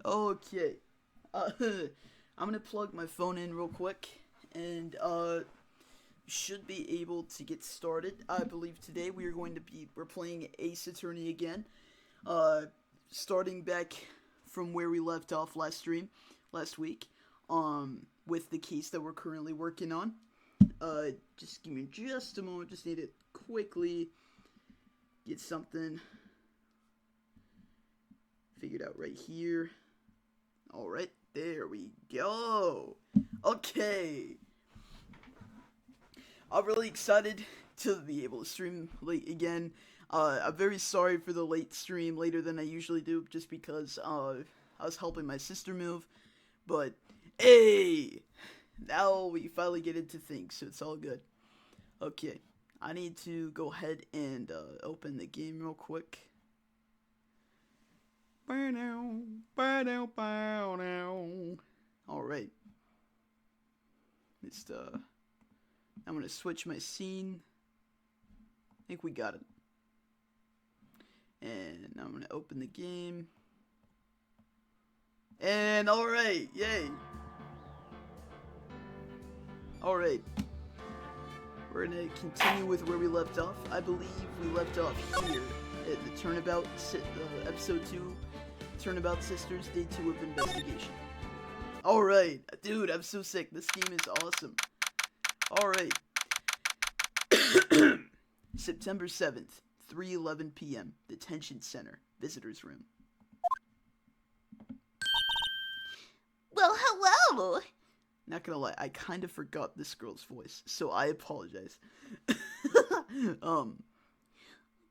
Okay. I'm gonna plug my phone in real quick, and should be able to get started. I believe today we're playing Ace Attorney again. Uh, Starting back from where we left off last week. With the case that we're currently working on. Just give me just a moment. Just need to quickly get something figured out right here. Alright, there we go. Okay. I'm really excited to be able to stream late again. I'm very sorry for the late stream, later than I usually do, just because I was helping my sister move. But, hey! Now we finally get into things, so it's all good. Okay, I need to go ahead and open the game real quick. Alright. I'm gonna switch my scene. I think we got it. And I'm gonna open the game. And alright, yay! Alright. We're gonna continue with where we left off. I believe we left off here at the Turnabout, episode 2, Turnabout Sisters, day 2 of investigation. Alright, dude, I'm so sick. This game is awesome. Alright. September 7th, 3:11 p.m., Detention Center, Visitors Room. Well, hello! Not gonna lie, I kind of forgot this girl's voice, so I apologize.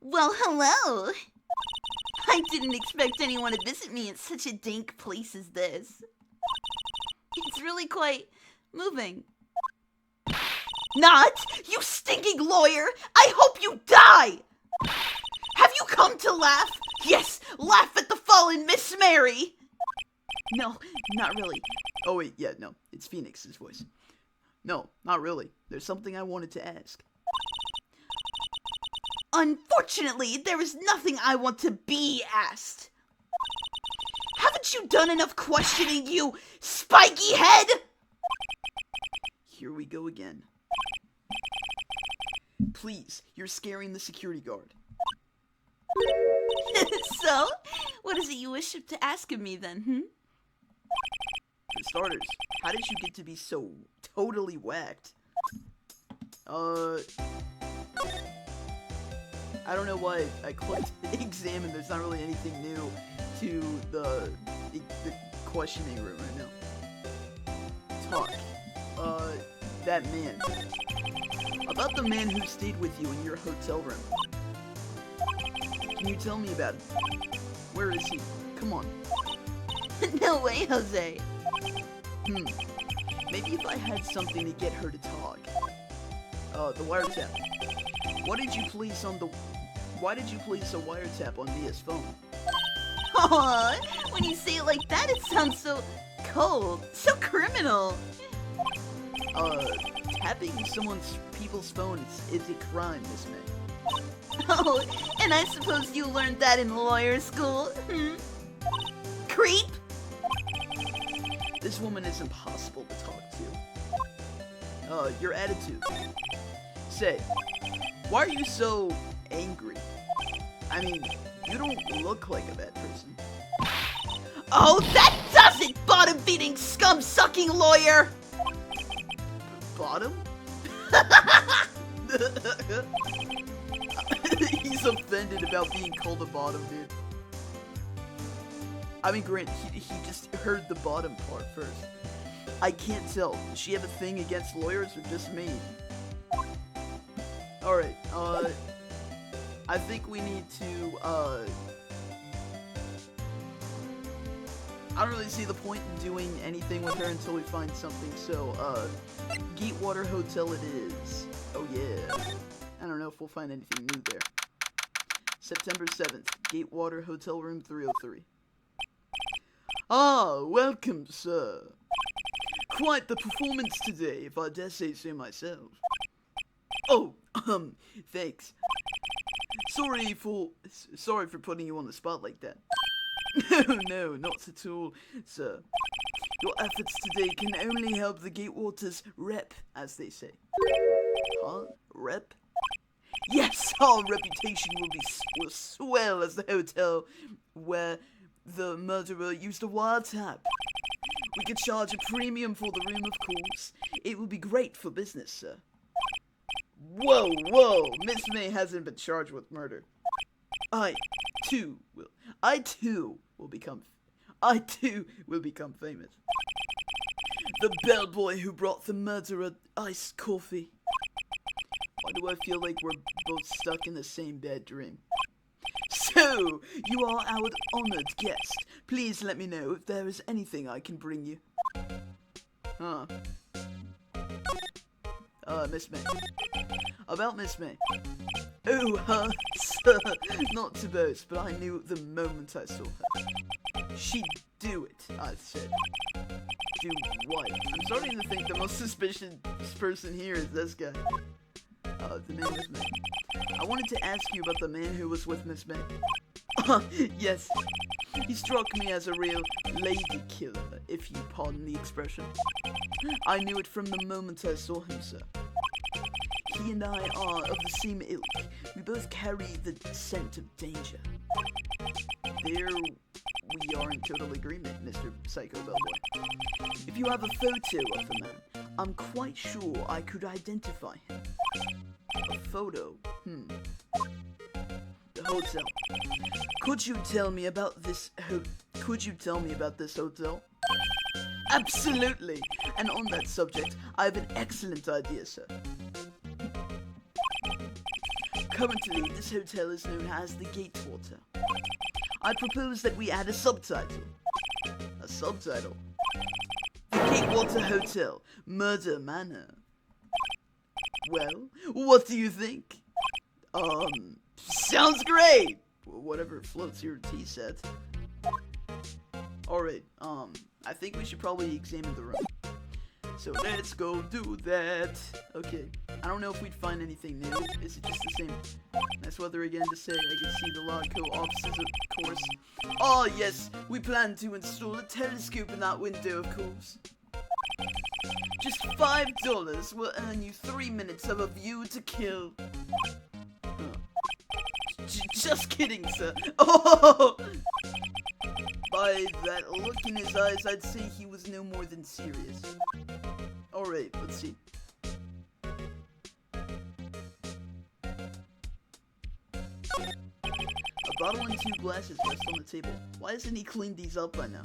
Well, hello! I didn't expect anyone to visit me in such a dank place as this. It's really quite moving. Not! You stinking lawyer! I hope you die! Have you come to laugh? Yes, laugh at the fallen Miss Mary! No, not really. Oh wait, yeah, no, it's Phoenix's voice. No, not really. There's something I wanted to ask. Unfortunately, there is nothing I want to be asked. Haven't you done enough questioning, you spiky head? Here we go again. Please, you're scaring the security guard. So, what is it you wish to ask of me then, For starters, how did you get to be so totally whacked? I don't know why I clicked examine. There's not really anything new to the questioning room right now. Talk. That man. About the man who stayed with you in your hotel room. Can you tell me about him? Where is he? Come on. No way, Jose. Maybe if I had something to get her to talk. The wiretap. Why did you place a wiretap on Mia's phone? Aww, when you say it like that, it sounds so cold, so criminal. Tapping people's phones is a crime, Miss May. Oh, and I suppose you learned that in lawyer school, Creep? This woman is impossible to talk to. Your attitude. Say, why are you so angry? I mean, you don't look like a bad person. Oh, that does it, bottom-feeding, scum-sucking lawyer! Bottom? He's offended about being called a bottom, dude. I mean, Grant, he just heard the bottom part first. I can't tell. Does she have a thing against lawyers or just me? Alright, I think we need to, I don't really see the point in doing anything with her until we find something, so, Gatewater Hotel it is. Oh yeah. I don't know if we'll find anything new there. September 7th, Gatewater Hotel Room 303. Ah, welcome, sir. Quite the performance today, if I dare say so myself. Oh, thanks. Sorry for putting you on the spot like that. No, no, not at all, sir. Your efforts today can only help the Gatewaters rep, as they say. Huh? Rep? Yes, our reputation will swell as the hotel where the murderer used a wiretap. We could charge a premium for the room, of course. It will be great for business, sir. Whoa, whoa! Miss May hasn't been charged with murder. I too will become famous. The bellboy who brought the murderer iced coffee. Why do I feel like we're both stuck in the same bad dream? So, you are our honored guest. Please let me know if there is anything I can bring you. Huh. Miss May. About Miss May. Oh, sir, not to boast, but I knew the moment I saw her. She'd do it, I said. Do what? I'm starting to think the most suspicious person here is this guy. The man with May. I wanted to ask you about the man who was with Miss May. Yes. He struck me as a real lady killer, if you pardon the expression. I knew it from the moment I saw him, sir. He and I are of the same ilk. We both carry the scent of danger. There we are in total agreement, Mr. Psycho Bellboy. If you have a photo of the man, I'm quite sure I could identify him. A photo? The hotel. Could you tell me about this hotel? Absolutely! And on that subject, I have an excellent idea, sir. Currently, this hotel is known as the Gatewater. I propose that we add a subtitle. A subtitle? The Gatewater Hotel, Murder Manor. Well, what do you think? Sounds great! Whatever floats your tea set. Alright, I think we should probably examine the room. So let's go do that. Okay, I don't know if we'd find anything new. Is it just the same nice weather again to say? I can see the Lodco offices, of course. Oh yes, we plan to install a telescope in that window, of course. Just $5 will earn you 3 minutes of a view to kill. Just kidding, sir. Oh! By that look in his eyes, I'd say he was no more than serious. Alright, let's see. A bottle and 2 glasses rest on the table. Why hasn't he cleaned these up by now?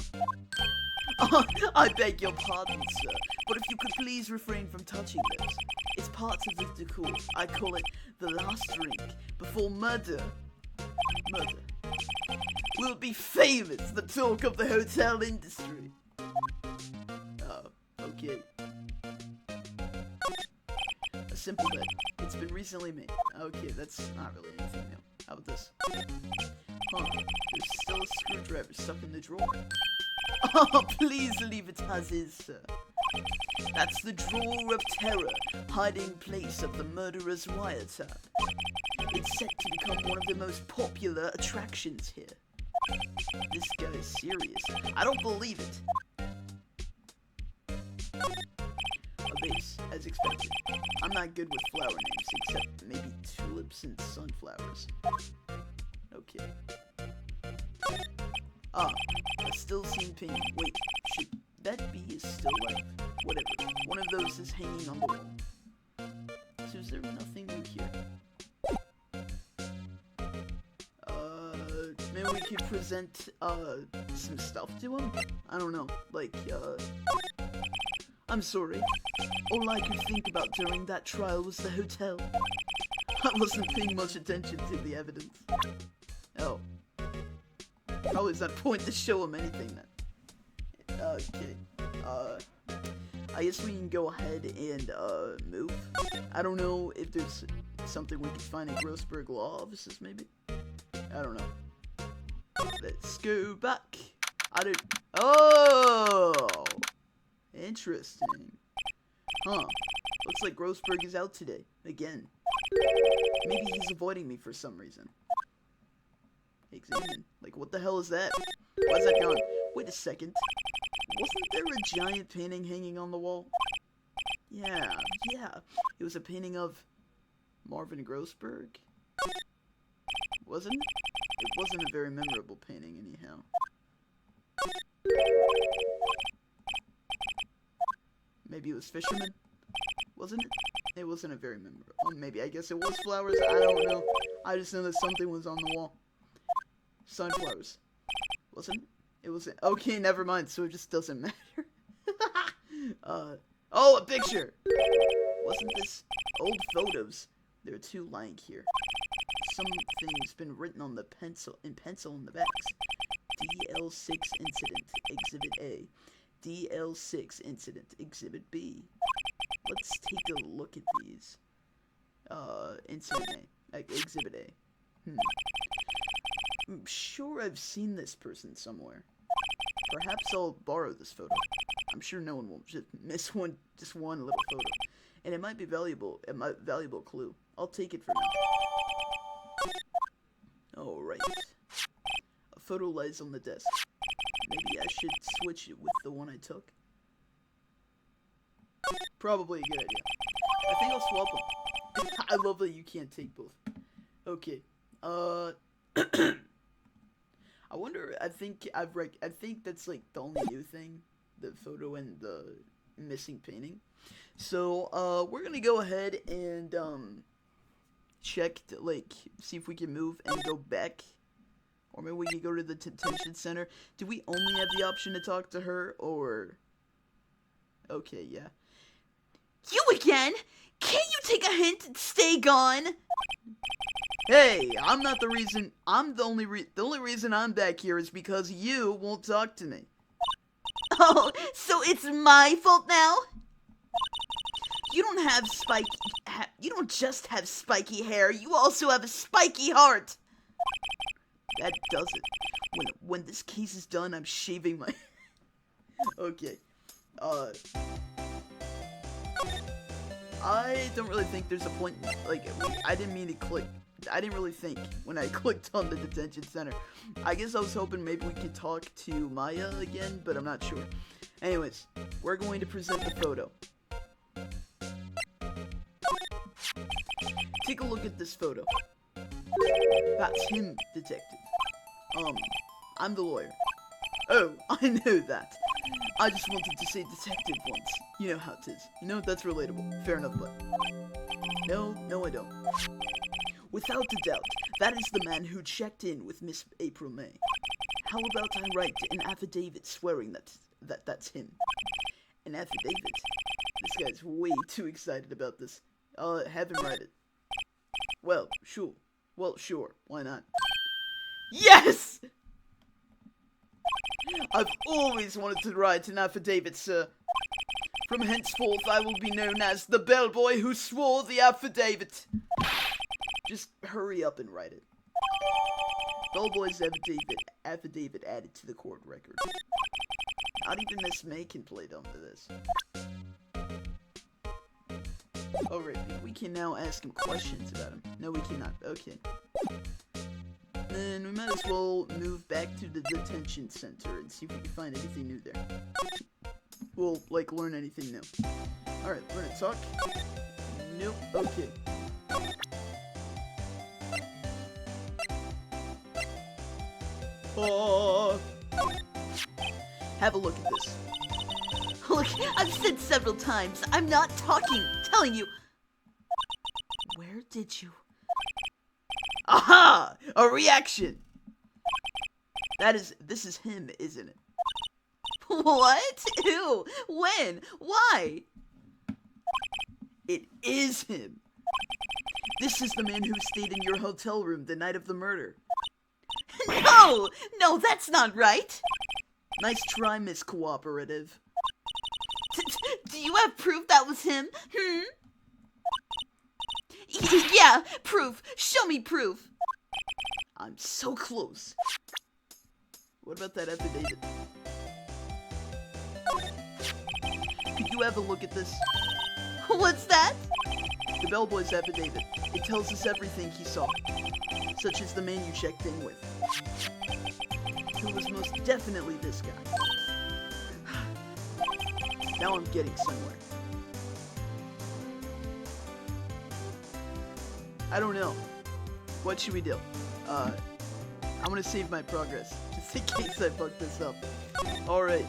I beg your pardon, sir, but if you could please refrain from touching those. It's part of the decor. I call it the last drink before murder. Murder. We'll be famous, the talk of the hotel industry. Oh, okay. A simple bed. It's been recently made. Okay, that's not really anything new. How about this? Huh, there's still a screwdriver stuck in the drawer. Oh, please leave it as is, sir. That's the drawer of terror, hiding place of the murderer's wiretap. It's set to become one of the most popular attractions here. This guy is serious. I don't believe it. A vase, as expected. I'm not good with flower names, except maybe tulips and sunflowers. Okay. Ah, a still seen painting. Wait, should that be a still life? Whatever. One of those is hanging on the wall. So is there nothing new here? Maybe we could present, some stuff to him? I don't know, like, I'm sorry. All I could think about during that trial was the hotel. I wasn't paying much attention to the evidence. Oh. Probably is that point to show him anything then. Okay. I guess we can go ahead and, move. I don't know if there's something we can find in Grossberg Law Offices, maybe? I don't know. Let's go back. Oh! Interesting. Huh. Looks like Grossberg is out today. Again. Maybe he's avoiding me for some reason. Examine. Like, what the hell is that? Why's that gone? Wait a second. Wasn't there a giant painting hanging on the wall? Yeah. It was a painting of Marvin Grossberg. Wasn't it? It wasn't a very memorable painting, anyhow. Maybe it was Fisherman? Wasn't it? It wasn't a very memorable. Oh, maybe. I guess it was flowers. I don't know. I just know that something was on the wall. Sunflowers. Wasn't it? It wasn't. Okay, never mind. So it just doesn't matter. Oh, a picture! Wasn't this old photos? There are two lying here. Something's been written on the pencil in the backs. DL6 incident, Exhibit A. DL6 incident, Exhibit B. Let's take a look at these. Incident A. Exhibit A. I'm sure I've seen this person somewhere. Perhaps I'll borrow this photo. I'm sure no one will just miss just one little photo. And it might be valuable, a valuable clue. I'll take it for now. Alright. A photo lies on the desk. Maybe I should switch it with the one I took. Probably a good idea. I think I'll swap them. I love that you can't take both. Okay. I wonder, I think that's like the only new thing. The photo and the missing painting. So, we're gonna go ahead and, check, see if we can move and go back. Or maybe we can go to the detention center. Do we only have the option to talk to her, or... Okay, yeah. You again? Can't you take a hint and stay gone? Hey, I'm not the reason. The only reason I'm back here is because you won't talk to me. Oh, so it's my fault now? You don't just have spiky hair, you also have a spiky heart. That does it. When this case is done, I'm shaving my... Okay. I don't really think there's a point, I didn't mean to click. I didn't really think when I clicked on the detention center. I guess I was hoping maybe we could talk to Maya again, but I'm not sure. Anyways, we're going to present the photo. Take a look at this photo. That's him, detective. I'm the lawyer. Oh, I knew that. I just wanted to say detective once. You know how it is. You know, that's relatable. Fair enough, but... No, I don't. Without a doubt, that is the man who checked in with Miss April May. How about I write an affidavit swearing that's him? An affidavit? This guy's way too excited about this. Have him write it. Well, sure. Why not? Yes! I've always wanted to write an affidavit, sir. From henceforth, I will be known as the bellboy who swore the affidavit. Just hurry up and write it. Bellboy's affidavit added to the court record. Not even Miss May can play dumb to this. Alright, we can now ask him questions about him. No, we cannot. Okay. Then we might as well move back to the detention center and see if we can find anything new there. We'll, learn anything new. Alright, we're gonna talk. Nope. Okay. Have a look at this. Look, I've said several times, I'm not telling you. Where did you... Aha! A reaction! This is him, isn't it? What? Who? When? Why? It is him. This is the man who stayed in your hotel room the night of the murder. No, that's not right. Nice try, Miss Cooperative. Do you have proof that was him? Yeah, proof. Show me proof. I'm so close. What about that affidavit? Could you have a look at this? What's that? The bellboy's affidavit. It tells us everything he saw, such as the man you checked in with. so it was most definitely this guy. Now I'm getting somewhere. I don't know. What should we do? I'm gonna save my progress, just in case I fuck this up. Alright.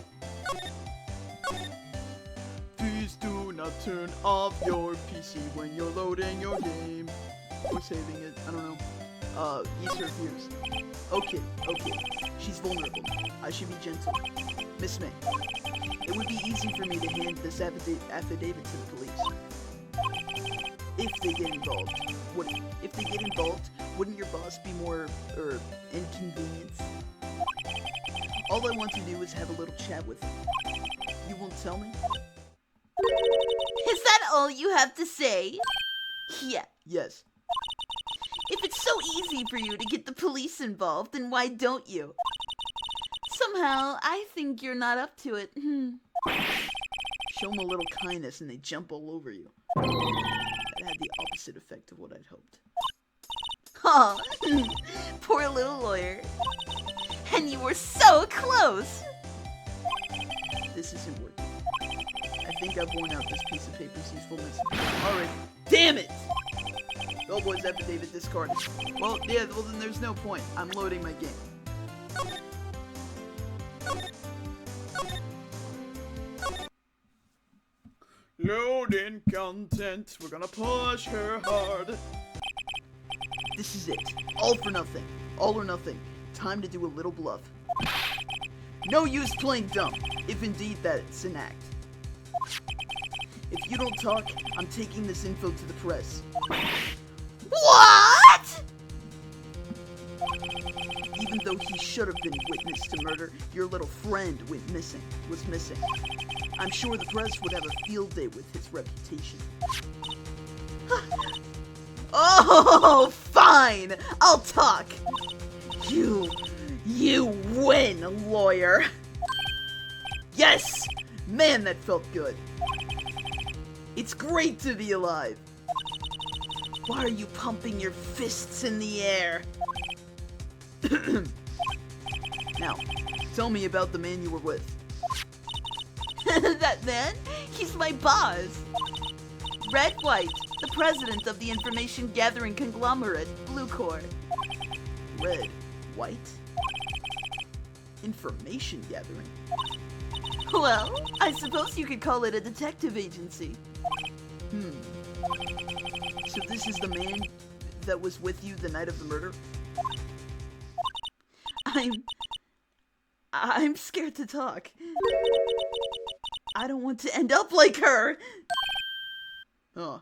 Please do not turn off your PC when you're loading your game. Or saving it, I don't know. Use her fears. Okay. She's vulnerable. I should be gentle. Miss May, it would be easy for me to hand this affidavit to the police. If they get involved. Wouldn't your boss be more, inconvenienced? All I want to do is have a little chat with him. You won't tell me? Is that all you have to say? Yeah. Yes. If it's so easy for you to get the police involved, then why don't you? Somehow, I think you're not up to it. Show them a little kindness and they jump all over you. That had the opposite effect of what I'd hoped. Oh, poor little lawyer. And you were so close! This isn't working. I think I've worn out this piece of paper's usefulness. Alright. Damn it! Bellboy's affidavit discarded. Well, then there's no point. I'm loading my game. Loading content. We're gonna push her hard. This is it. All for nothing. All or nothing. Time to do a little bluff. No use playing dumb, if indeed that's an act. If you don't talk, I'm taking this info to the press. What?! Even though he should have been witness to murder, your little friend was missing. I'm sure the press would have a field day with his reputation. Oh, fine! I'll talk! You win, lawyer! Yes! Man, that felt good. It's great to be alive. Why are you pumping your fists in the air? Now, tell me about the man you were with. That man? He's my boss. Wright, the president of the information gathering conglomerate, Blue Corps. Wright? Information gathering? Well, I suppose you could call it a detective agency. So this is the man that was with you the night of the murder? I'm scared to talk. I don't want to end up like her. Oh.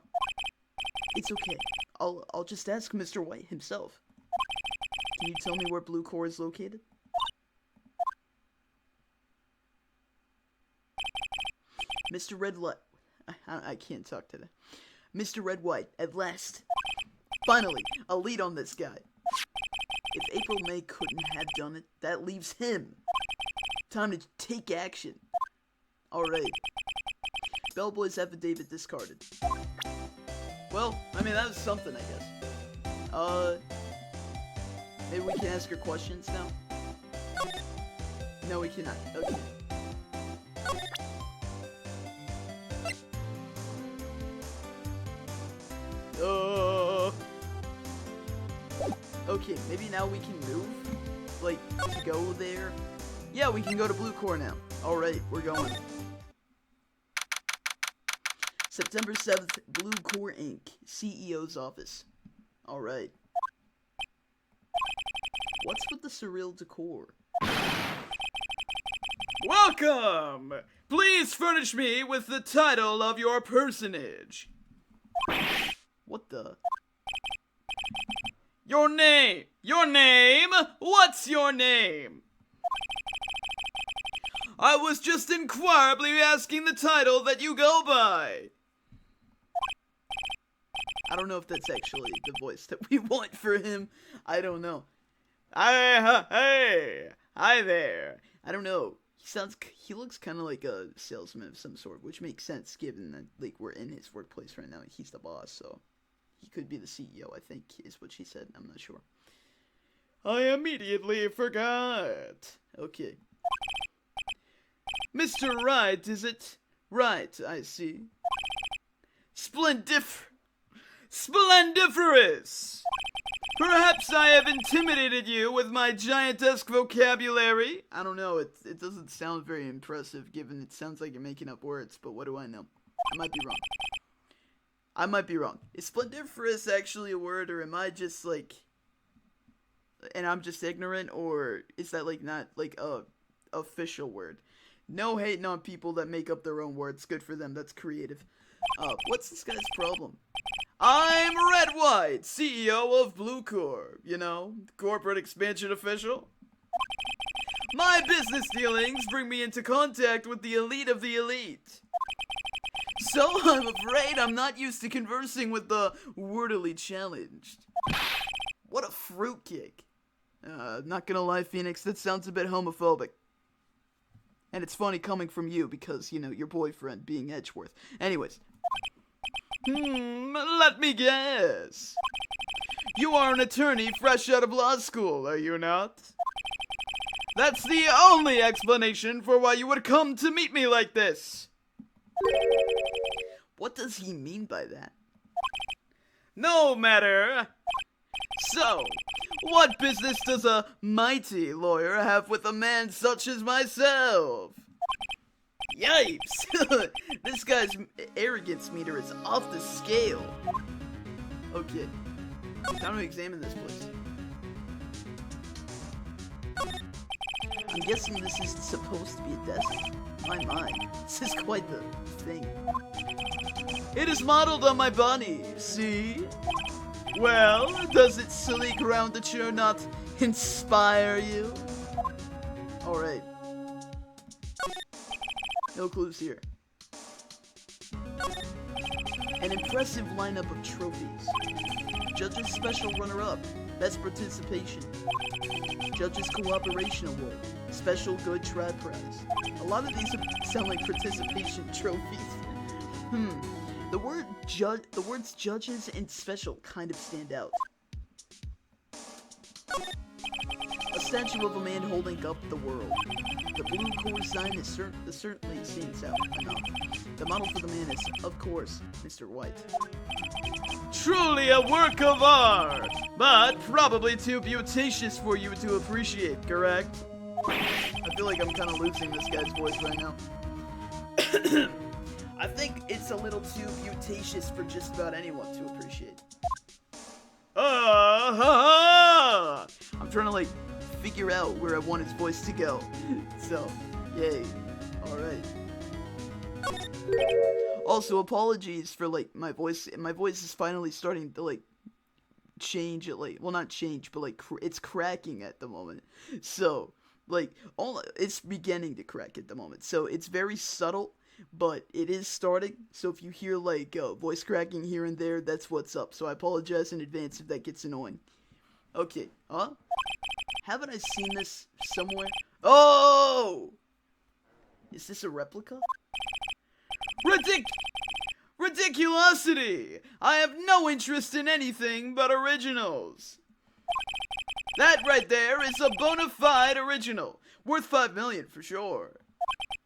It's okay. I'll just ask Mr. White himself. Can you tell me where Blue Corps is located? Mr. Red Light. I can't talk today. Mr. Red White, at last. Finally, a lead on this guy. If April May couldn't have done it, that leaves him. Time to take action. Alright. Bellboy's affidavit discarded. Well, I mean, that was something, I guess. Maybe we can ask her questions now? No, we cannot. Okay. Okay, maybe now we can move? Like, to go there? Yeah, we can go to Blue Corps now. Alright, we're going. September 7th, Blue Corps Inc., CEO's office. Alright. What's with the surreal decor? Welcome! Please furnish me with the title of your personage. What the? Your name! Your name? What's your name? I was just inquirably asking the title that you go by. I don't know if that's actually the voice that we want for him. I don't know. Hey, hi there. I don't know. He looks kind of like a salesman of some sort, which makes sense given that, like, we're in his workplace right now. He's the boss, so he could be the CEO, I think, is what she said. I'm not sure. I immediately forgot. Okay. Mr. Wright, is it? Right, I see. Splendiferous! Perhaps I have intimidated you with my giantesque vocabulary? I don't know, it doesn't sound very impressive, given it sounds like you're making up words, but what do I know? I might be wrong. Is splendiferous actually a word, or am I just, like... and I'm just ignorant, or is that, like, not, like, a official word? No hating on people that make up their own words. Good for them, that's creative. What's this guy's problem? I'm Red White, CEO of Blue Corp, you know, corporate expansion official. My business dealings bring me into contact with the elite of the elite. So I'm afraid I'm not used to conversing with the wordily challenged. What a fruitcake. Not gonna lie, Phoenix, that sounds a bit homophobic. And it's funny coming from you because, you know, your boyfriend being Edgeworth. Anyways. Let me guess. You are an attorney fresh out of law school, are you not? That's the only explanation for why you would come to meet me like this. What does he mean by that? No matter. So, what business does a mighty lawyer have with a man such as myself? Yipes! This guy's arrogance meter is off the scale. Okay. Time to examine this place. I'm guessing this is supposed to be a desk. My. This is quite the thing. It is modeled on my body, see? Well, does its sleek roundature not inspire you? Alright. No clues here. An impressive lineup of trophies. Judge's Special Runner-Up. Best Participation. Judge's Cooperation Award. Special Good Try Prize. A lot of these sound like participation trophies. The words judges and special kind of stand out. A statue of a man holding up the world. The blue core sign is certainly stands out enough. The model for the man is, of course, Mr. White. Truly a work of art, but probably too beauticious for you to appreciate, correct? I feel like I'm kind of losing this guy's voice right now. I think it's a little too beauticious for just about anyone to appreciate. I'm trying to, like, figure out where I want his voice to go. So, yay. Alright. Also, apologies for, like, my voice. My voice is finally starting to, like, change at, like, well, not change, but, like, it's cracking at the moment. So, like, it's beginning to crack at the moment. So, it's very subtle, but it is starting. So, if you hear, like, voice cracking here and there, that's what's up. So, I apologize in advance if that gets annoying. Okay. Huh? Haven't I seen this somewhere? Oh! Is this a replica? Ridiculosity! I have no interest in anything but originals. That right there is a bona fide original. Worth $5 million for sure.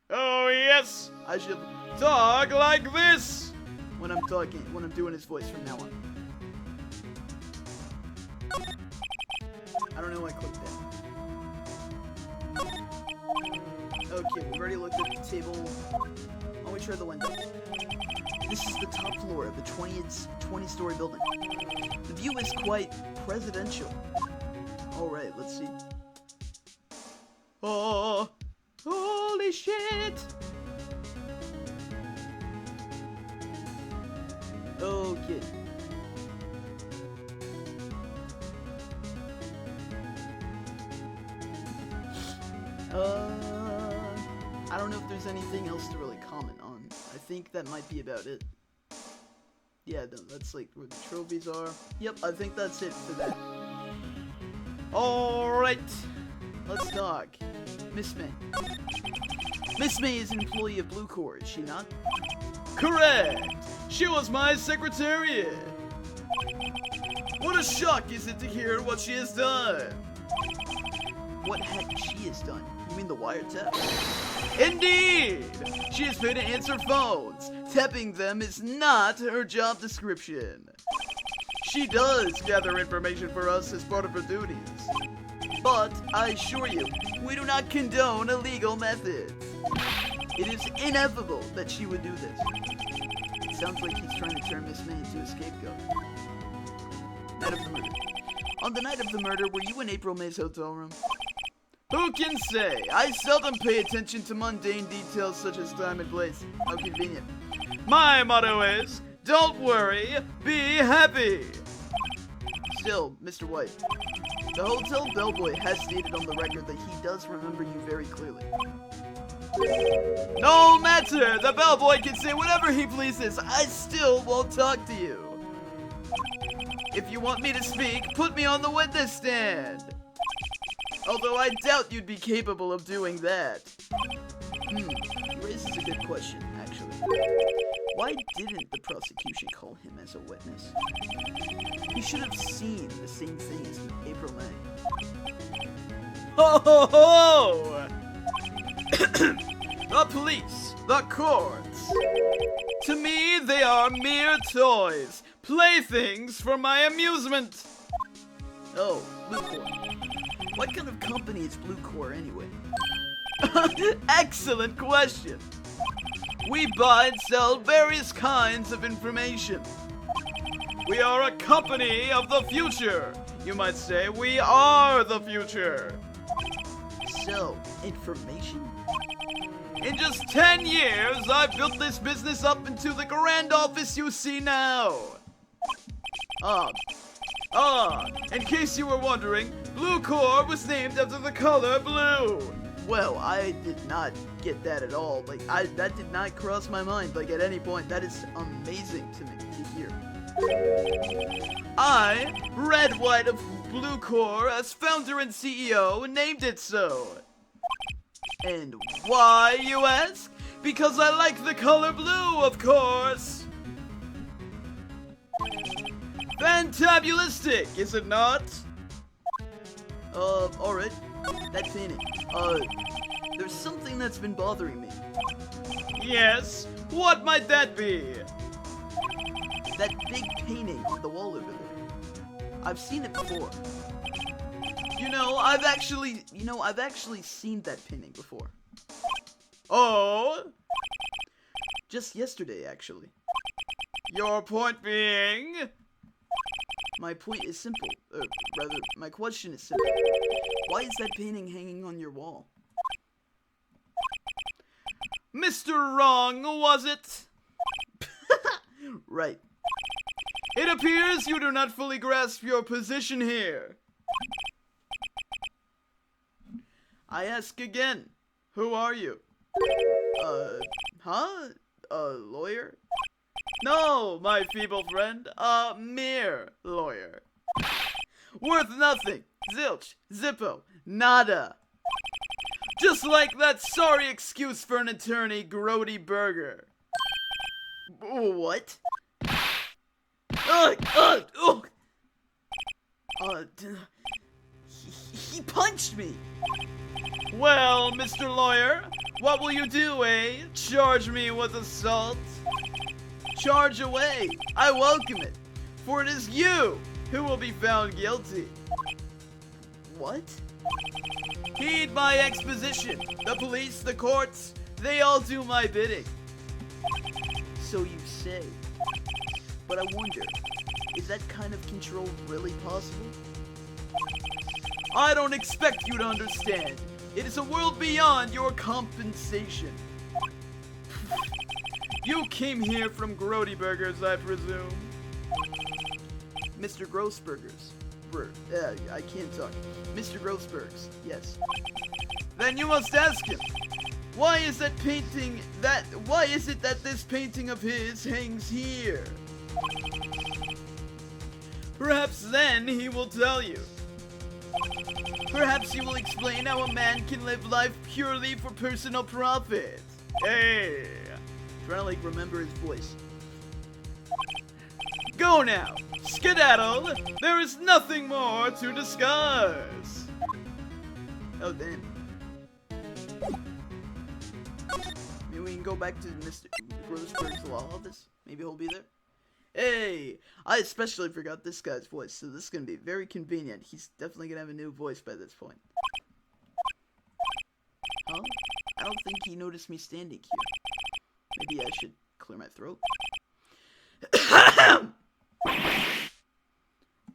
Oh yes, I should talk like this when I'm doing his voice from now on. I don't know why I clicked that. Okay, we've already looked at the table. Why don't we try the window? This is the top floor of the 20-story building. The view is quite presidential. Alright, let's see. Oh, holy shit! Okay. I don't know if there's anything else to really comment on. I think that might be about it. Yeah, no, that's like where the trophies are. Yep, I think that's it for that. Alright, let's talk. Miss May. Miss May is an employee of Blue Corp, is she not? Correct! She was my secretariat! What a shock is it to hear what she has done! what heck she has done? You mean the wiretap? Indeed! She is paid to answer phones. Tapping them is not her job description. She does gather information for us as part of her duties. But I assure you, we do not condone illegal methods. It is inevitable that she would do this. It sounds like he's trying to turn Miss May into a scapegoat. Night of the murder. On the night of the murder, were you in April May's hotel room? Who can say? I seldom pay attention to mundane details such as time and place. How convenient. My motto is, don't worry, be happy. Still, Mr. White, the hotel bellboy has stated on the record that he does remember you very clearly. No matter, the bellboy can say whatever he pleases. I still won't talk to you. If you want me to speak, put me on the witness stand. Although I doubt you'd be capable of doing that. He raises a good question, actually. Why didn't the prosecution call him as a witness? He should have seen the same thing as April May. Ho ho ho! The police, the courts. To me, they are mere toys, playthings for my amusement. Oh, Blue Core. What kind of company is Blue Core anyway? Excellent question. We buy and sell various kinds of information. We are a company of the future. You might say we are the future. So, information? In just 10 years, I've built this business up into the grand office you see now. In case you were wondering, Blue Core was named after the color blue. Well, I did not get that at all. Like, that did not cross my mind, like, at any point. That is amazing to me to hear. I, Red White of Blue Core, as founder and CEO, named it so. And why, you ask? Because I like the color blue, of course. Fantabulistic, is it not? Alright. That painting. There's something that's been bothering me. Yes, what might that be? That big painting on the wall over there. I've seen it before. I've actually seen that painting before. Oh? Just yesterday, actually. Your point being? My point is simple. Rather, my question is simple. Why is that painting hanging on your wall? Mr. Wrong, was it? Right. It appears you do not fully grasp your position here. I ask again, who are you? A lawyer? No, my feeble friend, a mere lawyer. Worth nothing, zilch, zippo, nada. Just like that sorry excuse for an attorney, Grody Burger. What? He punched me! Well, Mr. Lawyer, what will you do, eh? Charge me with assault? Charge away, I welcome it, for it is you who will be found guilty. What? Heed my exposition. The police, the courts, they all do my bidding. So you say. But I wonder, is that kind of control really possible? I don't expect you to understand. It is a world beyond your compensation. You came here from Grody Burgers, I presume. Mr. Grossburgers. I can't talk. Mr. Grossbergs, yes. Then you must ask him. Why is it that this painting of his hangs here? Perhaps then he will tell you. Perhaps he will explain how a man can live life purely for personal profit. Hey, Trying to, like, remember his voice. Go now, skedaddle. There is nothing more to discuss. Oh, damn. Maybe we can go back to Mr. Grossberg's law office. Maybe he'll be there. Hey! I especially forgot this guy's voice, so this is going to be very convenient. He's definitely going to have a new voice by this point. Huh? I don't think he noticed me standing here. Maybe I should clear my throat.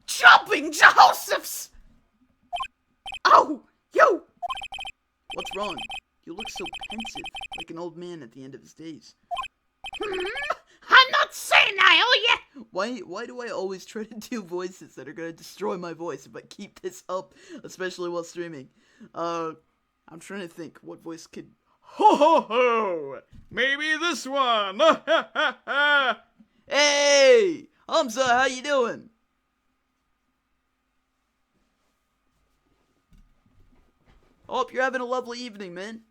Jumping Josephs! Ow! You! What's wrong? You look so pensive, like an old man at the end of his days. I'm not senile yet! Why do I always try to do voices that are gonna destroy my voice if I keep this up, especially while streaming? I'm trying to think what voice could... Ho ho ho! Maybe this one! Hey! Hamza, how you doing? Hope you're having a lovely evening, man.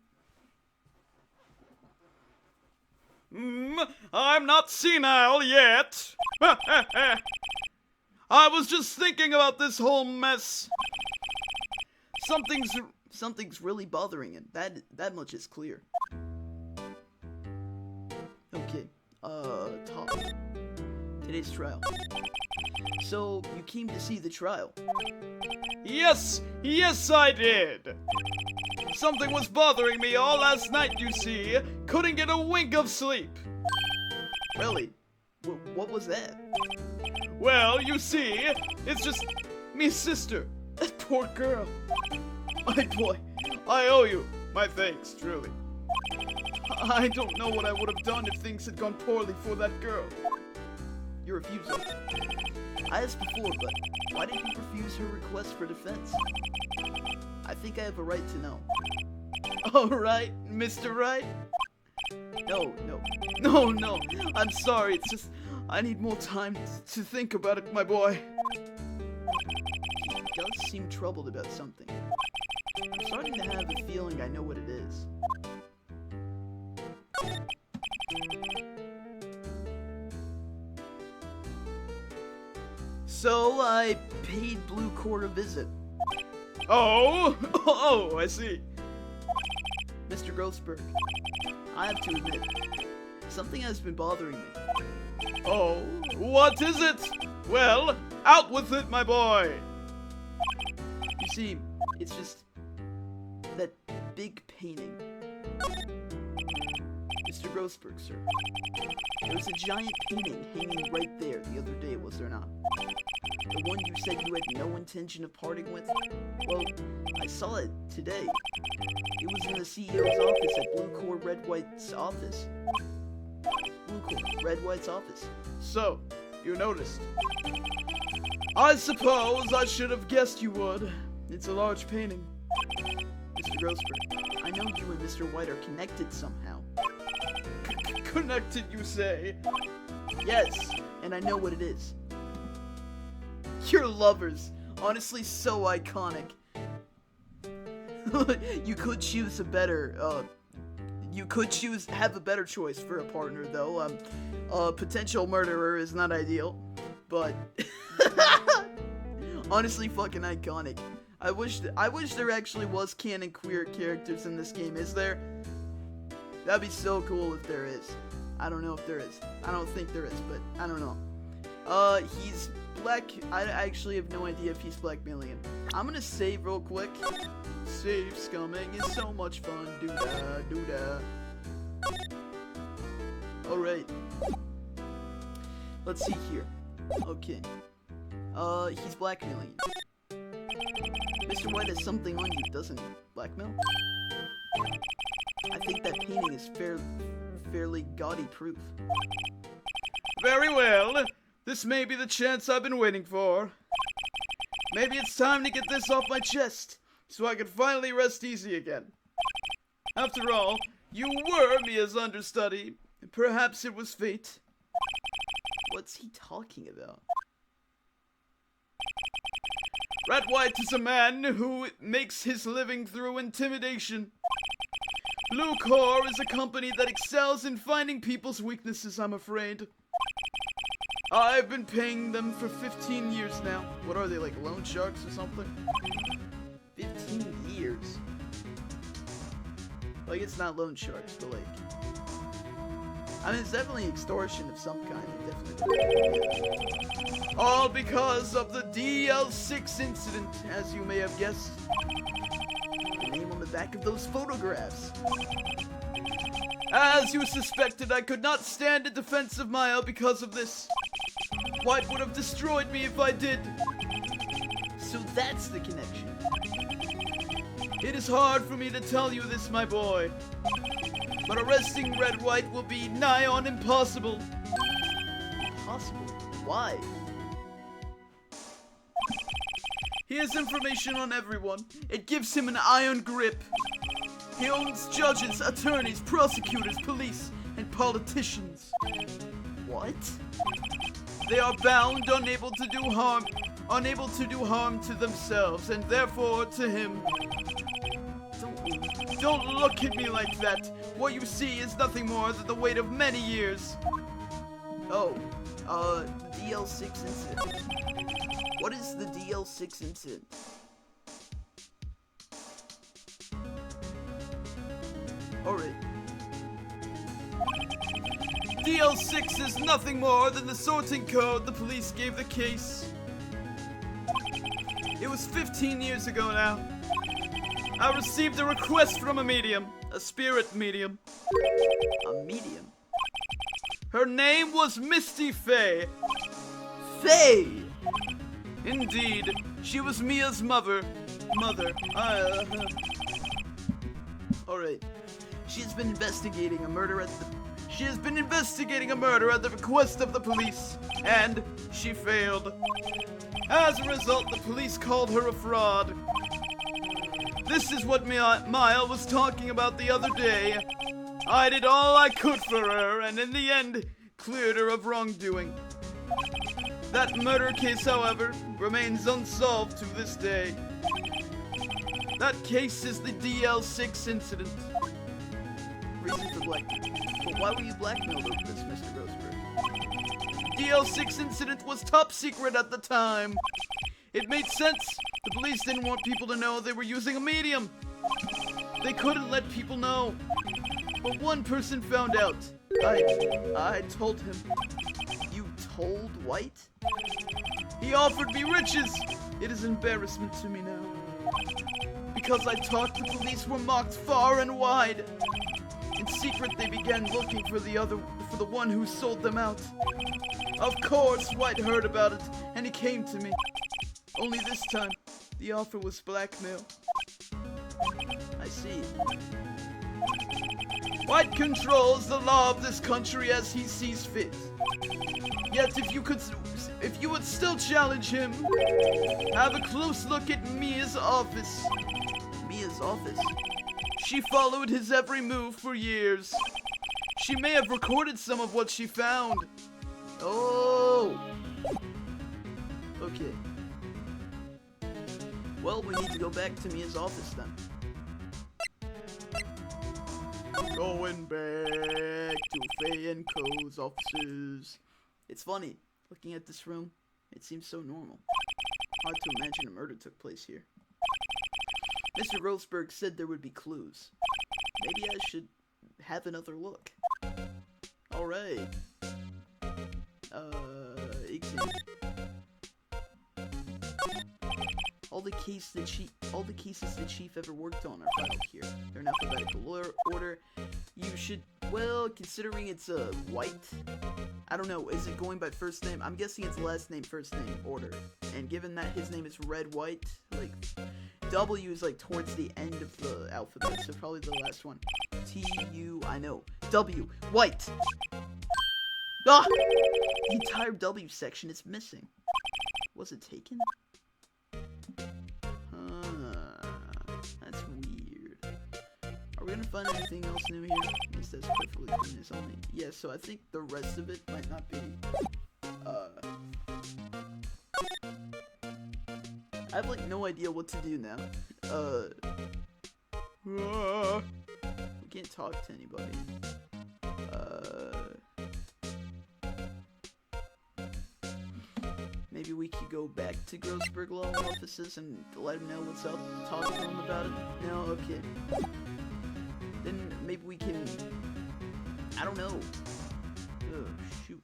I'm not senile yet. I was just thinking about this whole mess. Something's really bothering him. That much is clear. Okay. Topic. Today's trial. So, you came to see the trial? Yes, I did. Something was bothering me all last night, you see. Couldn't get a wink of sleep. Really? What was that? Well, you see, it's just me sister. That poor girl. My boy, I owe you my thanks, truly. I don't know what I would have done if things had gone poorly for that girl. Your refusal. I asked before, but why did you refuse her request for defense? I think I have a right to know. All right, Mr. Wright? No. No, I'm sorry, it's just I need more time to think about it, my boy. He does seem troubled about something. I'm starting to have a feeling I know what it is. So, I paid Blue Court a visit. Oh, I see. Mr. Grossberg, I have to admit, something has been bothering me. Oh, what is it? Well, out with it, my boy. You see, it's just that big painting. Mr. Grossberg, sir. There was a giant painting hanging right there the other day, was there not? The one you said you had no intention of parting with? Well, I saw it today. It was in the CEO's office at Blue Core Red White's office. Blue Core Red White's office. So, you noticed. I suppose I should have guessed you would. It's a large painting. Mr. Grossberg, I know you and Mr. White are connected somehow. Connected, you say? Yes, and I know what it is. You're lovers. Honestly, so iconic. You could choose a better, have a better choice for a partner, though. A potential murderer is not ideal, but honestly, fucking iconic. I wish there actually was canon queer characters in this game. Is there? That'd be so cool if there is. I don't know if there is. I don't think there is, but I don't know. He's black. I actually have no idea if he's blackmailing him. I'm gonna save real quick. Save scumming is so much fun. Doo-da. Alright. Let's see here. Okay. He's blackmailing you. Mr. White has something on you, doesn't he? Blackmail? I think that painting is fairly gaudy proof. Very well. This may be the chance I've been waiting for. Maybe it's time to get this off my chest, so I can finally rest easy again. After all, you were Mia's understudy. Perhaps it was fate. What's he talking about? Rat White is a man who makes his living through intimidation. Blue Core is a company that excels in finding people's weaknesses, I'm afraid. I've been paying them for 15 years now. What are they, like loan sharks or something? 15 years? Like, it's not loan sharks, but like, I mean, it's definitely extortion of some kind. It definitely. All because of the DL6 incident, as you may have guessed. The name on the back of those photographs. As you suspected, I could not stand in defense of Maya because of this. White would have destroyed me if I did. So that's the connection. It is hard for me to tell you this, my boy. But arresting Red White will be nigh on impossible. Impossible? Why? He has information on everyone. It gives him an iron grip. He owns judges, attorneys, prosecutors, police, and politicians. What? They are bound, unable to do harm to themselves, and therefore to him. Don't look at me like that. What you see is nothing more than the weight of many years. Oh, the DL6 incident. What is the DL6 incident? Alright. DL6 is nothing more than the sorting code the police gave the case. It was 15 years ago now. I received a request from a medium, a spirit medium. A medium? Her name was Misty Fay. Faye! Indeed, she was Mia's mother. Alright. She has been investigating a murder at the request of the police, and she failed. As a result, the police called her a fraud. This is what Maya was talking about the other day. I did all I could for her, and in the end, cleared her of wrongdoing. That murder case, however, remains unsolved to this day. That case is the DL6 incident. reason for blackmail. But why were you blackmailed over this, Mr. Roseberg? DL6 incident was top secret at the time. It made sense. The police didn't want people to know they were using a medium. They couldn't let people know. But one person found out. I told him. You told White? He offered me riches. It is embarrassment to me now. Because I talked, the police were mocked far and wide. In secret, they began looking for the one who sold them out. Of course, White heard about it, and he came to me. Only this time, the offer was blackmail. I see. White controls the law of this country as he sees fit. Yet if you would still challenge him, have a close look at Mia's office. Mia's office? She followed his every move for years. She may have recorded some of what she found. Oh! Okay. Well, we need to go back to Mia's office then. Going back to Faye and Co's offices. It's funny, looking at this room, it seems so normal. Hard to imagine a murder took place here. Mr. Roseberg said there would be clues. Maybe I should have another look. Alright. Examine. All the cases the chief ever worked on are filed here. They're in alphabetical order. You should, well, considering it's White, I don't know, is it going by first name? I'm guessing it's last name, first name order. And given that his name is Red White, like, W is like towards the end of the alphabet, so probably the last one. T-U, I know. W, White! Ah! The entire W section is missing. Was it taken? That's weird. Are we gonna find anything else new here? At least that's perfectly clean as only. Yeah, so I think the rest of it might not be. I have like no idea what to do now. We can't talk to anybody. Maybe we could go back to Grossberg Law offices and let him know what's up, talk to him about it. No, okay. then maybe we can, I don't know. Oh, shoot.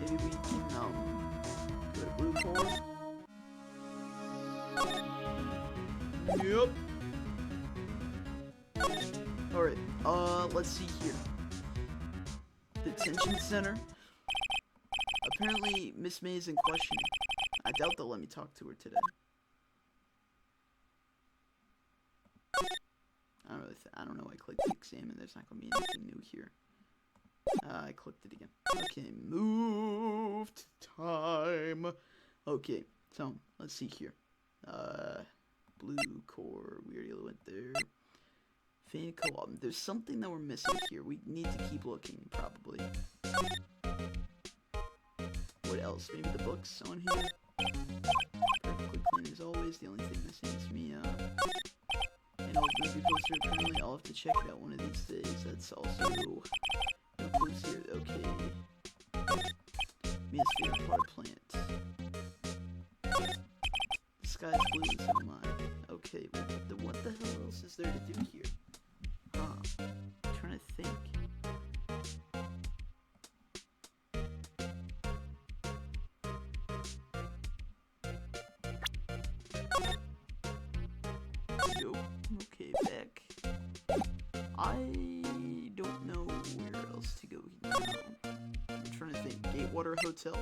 Maybe we can, go to blue core. Yep. Alright, let's see here. Detention center. Apparently, Miss May is in questioning. I doubt they'll let me talk to her today. I don't know. I clicked examine. There's not gonna be anything new here. I clicked it again. Okay, moved time. Okay, so let's see here. Blue core. We already went there. Fan co-op. There's something that we're missing here. We need to keep looking, probably. What else? Maybe the books on here. Perfectly clean as always. The only thing missing is Mia. And all the movie poster. Apparently, I'll have to check it out one of these days. That's also no clues here. Okay. Mia's favorite part plant. The sky's blue and so am I. Okay. What the hell else is there to do here? Huh. I'm trying to think. Nope. Okay, back. I don't know where else to go now. I'm trying to think. Gatewater Hotel?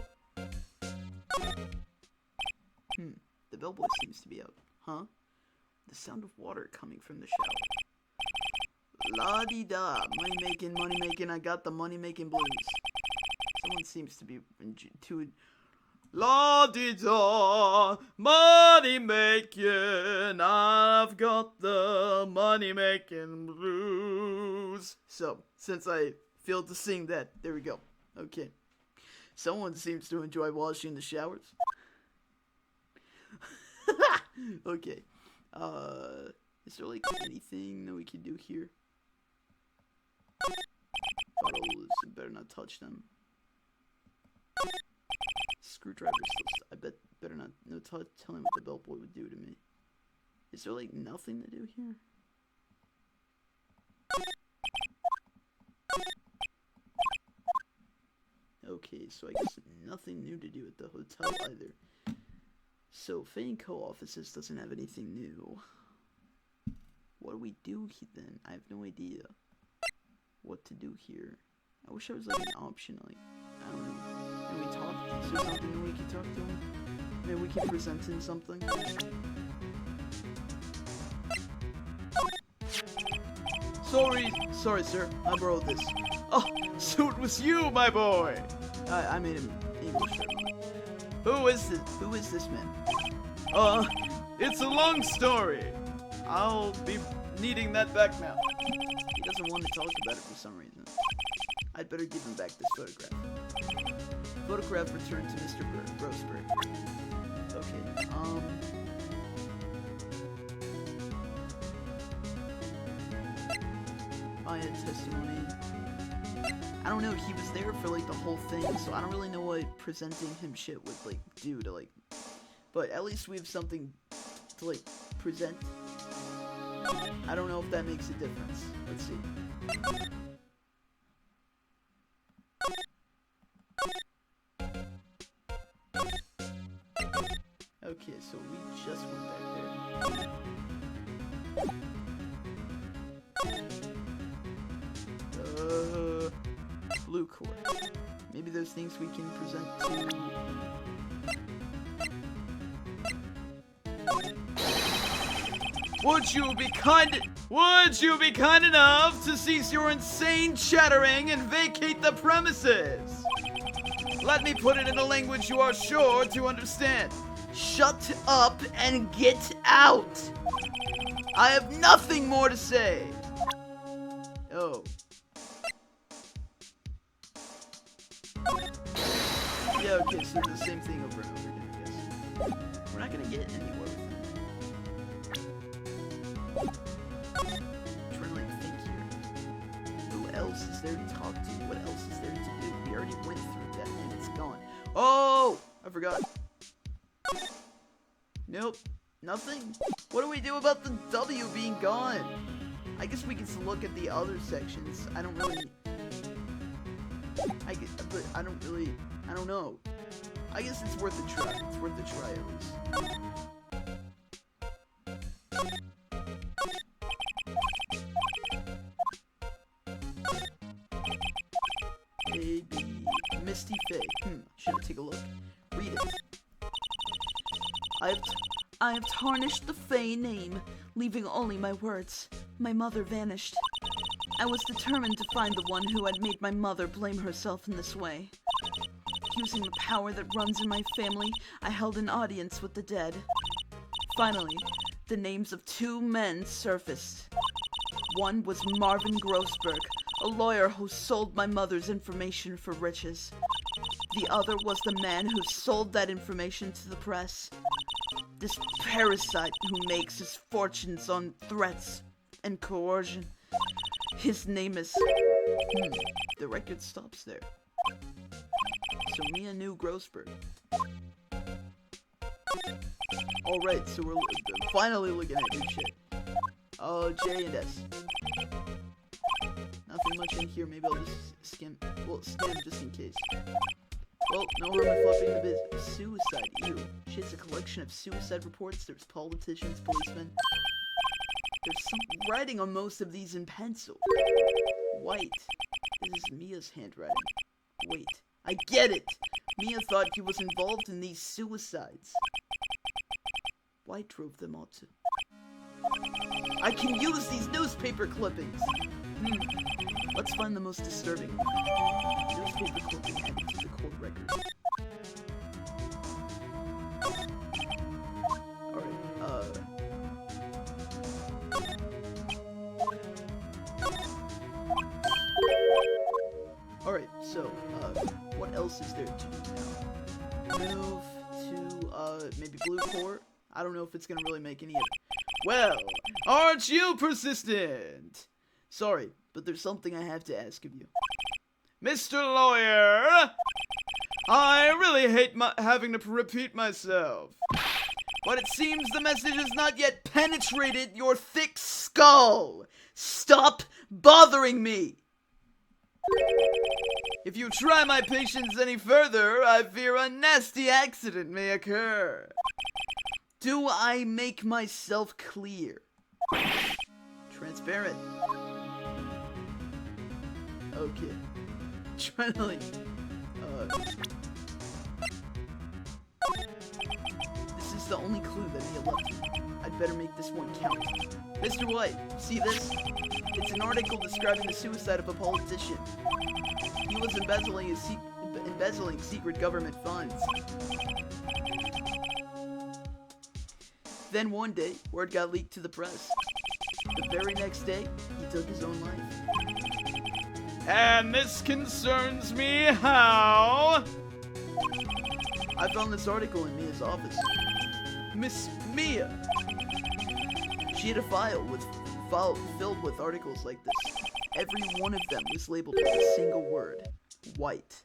The bellboy seems to be out. Huh? The sound of water coming from the shower. La-di-da. Money making, I got the money making blues. Someone seems to be too... La-di-da. Money making, I've got the money making blues. So, since I failed to sing that, there we go. Okay. Someone seems to enjoy washing the showers. Okay. Is there like anything that we can do here? Bottles, better not touch them. Screwdriver still, I bet better not, tell him what the bellboy would do to me. Is there like nothing to do here? Okay, so I guess nothing new to do at the hotel either. So, Fane Co-Offices doesn't have anything new. What do we do then? I have no idea what to do here. I wish I was like an option, like, I don't know. Can we talk? Is there something that we can talk to him? Maybe we can present him something? Sorry sir, I borrowed this. Oh, so it was you, my boy! I made him English. Who is this man? It's a long story. I'll be needing that back now. He doesn't want to talk about it for some reason. I'd better give him back this photograph. Photograph returned to Mr. Grossberg. Okay, I had testimony. I don't know, he was there for like the whole thing, so I don't really know what presenting him shit would like do to like, but at least we have something to like present. I don't know if that makes a difference. Let's see. Okay, so we just went back there. Blue core. Maybe there's things we can present to... Would you be kind enough to cease your insane chattering and vacate the premises? Let me put it in a language you are sure to understand. Shut up and get out! I have nothing more to say. Oh. Yeah, okay, so the same thing over and over again, I guess. We're not gonna get anywhere with it. I'm trying to like think here. Who else is there to talk to? What else is there to do? We already went through that and it's gone. Oh! I forgot. Nope. Nothing? What do we do about the W being gone? I guess we can look at the other sections. I don't really... but I don't really... I don't know. I guess it's worth a try. It's worth a try at least. A, B, Misty Faye. Should I take a look? Read it. I have tarnished the Fae name, leaving only my words. My mother vanished. I was determined to find the one who had made my mother blame herself in this way. Using the power that runs in my family, I held an audience with the dead. Finally, the names of 2 men surfaced. One was Marvin Grossberg, a lawyer who sold my mother's information for riches. The other was the man who sold that information to the press. This parasite who makes his fortunes on threats and coercion. His name is... The record stops there. So Mia knew Grossberg. Alright, so we're finally looking at new shit. Oh, J and S. Nothing much in here, maybe I'll just skim just in case. Well, no harm in fluffing the biz. Suicide, ew. She has a collection of suicide reports. There's politicians, policemen. There's some writing on most of these in pencil. White. This is Mia's handwriting. Wait, I get it! Mia thought he was involved in these suicides. White drove them all to... I can use these newspaper clippings! Let's find the most disturbing one. Newspaper clipping added to the court record. Alright, Alright, so, what else is there to do now? Move to, maybe Blue Court? I don't know if it's gonna really make any of it. Well, aren't you persistent? Sorry, but there's something I have to ask of you. Mr. Lawyer! I really hate having to repeat myself. But it seems the message has not yet penetrated your thick skull. Stop bothering me! If you try my patience any further, I fear a nasty accident may occur. Do I make myself clear? Transparent. Okay. Trying to like, This is the only clue that Mia left me. I'd better make this one count. Mr. White, see this? It's an article describing the suicide of a politician. He was embezzling secret government funds. Then one day, word got leaked to the press. The very next day, he took his own life. And this concerns me how? I found this article in Mia's office. Miss Mia! She had a file filled with articles like this. Every one of them was labeled with a single word. White.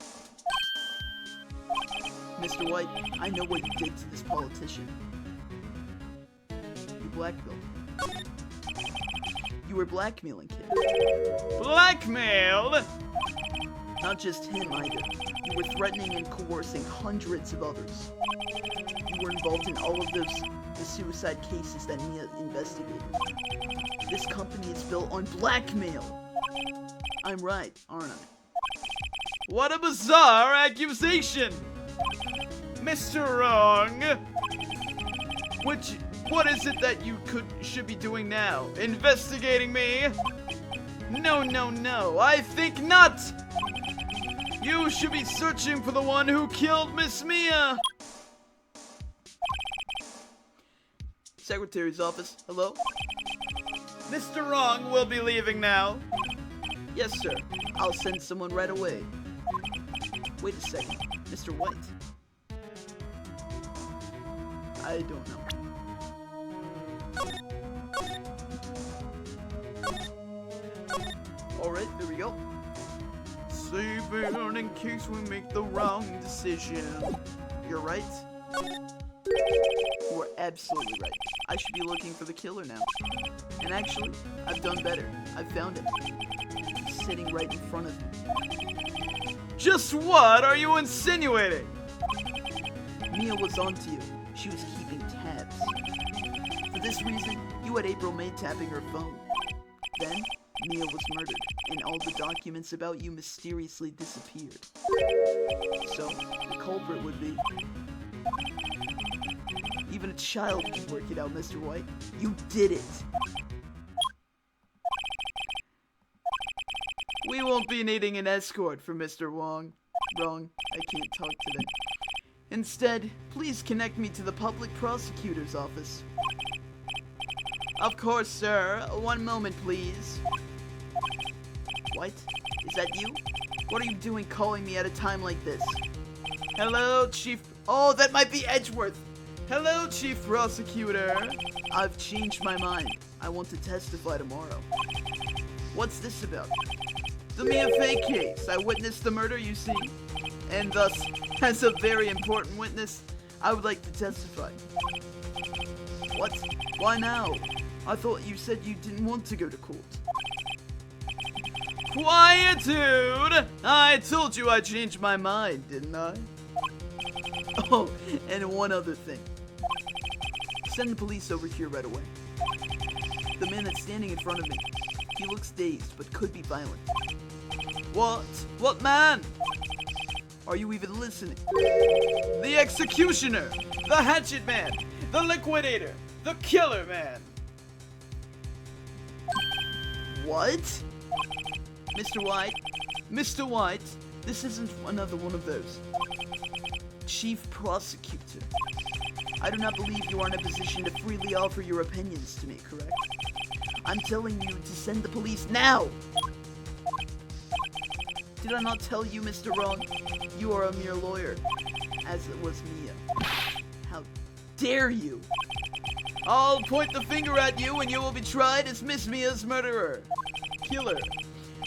Mr. White, I know what you did to this politician. You blackmailed him. You were blackmailing him. Blackmailed? Not just him either. You were threatening and coercing hundreds of others. You were involved in all of the suicide cases that Mia investigated. This company is built on blackmail. I'm right, aren't I? What a bizarre accusation! Mr. Wrong! What is it that you should be doing now? Investigating me? No, no, no, I think not! You should be searching for the one who killed Miss Mia! Secretary's office, hello? Mr. Wrong will be leaving now. Yes, sir. I'll send someone right away. Wait a second. Mr. White. I don't know. Alright, there we go. Save it in case we make the wrong decision. You're right. You are absolutely right. I should be looking for the killer now. And actually, I've done better. I've found him. He's sitting right in front of me. Just what are you insinuating? Mia was onto you. She was keeping tabs. For this reason, you had April May tapping her phone. Then, Mia was murdered, and all the documents about you mysteriously disappeared. So, the culprit would be... Even a child can work it out, Mr. White. You did it! We won't be needing an escort for Mr. Wong. Wrong. I can't talk today. Instead, please connect me to the public prosecutor's office. Of course, sir. One moment, please. What? Is that you? What are you doing calling me at a time like this? Hello, Chief... Oh, that might be Edgeworth. Hello, Chief Prosecutor. I've changed my mind. I want to testify tomorrow. What's this about? The Mia Fey case. I witnessed the murder, you see. And thus, as a very important witness, I would like to testify. What? Why now? I thought you said you didn't want to go to court. Quietude! I told you I changed my mind, didn't I? Oh, and one other thing. Send the police over here right away. The man that's standing in front of me. He looks dazed, but could be violent. What? What man? Are you even listening? The executioner! The hatchet man! The liquidator! The killer man! What? Mr. White? Mr. White, this isn't another one of those. Chief Prosecutor. I do not believe you are in a position to freely offer your opinions to me, correct? I'm telling you to send the police now! Did I not tell you, Mr. Wrong? You are a mere lawyer, as it was Mia. How dare you! I'll point the finger at you and you will be tried as Miss Mia's murderer. Killer.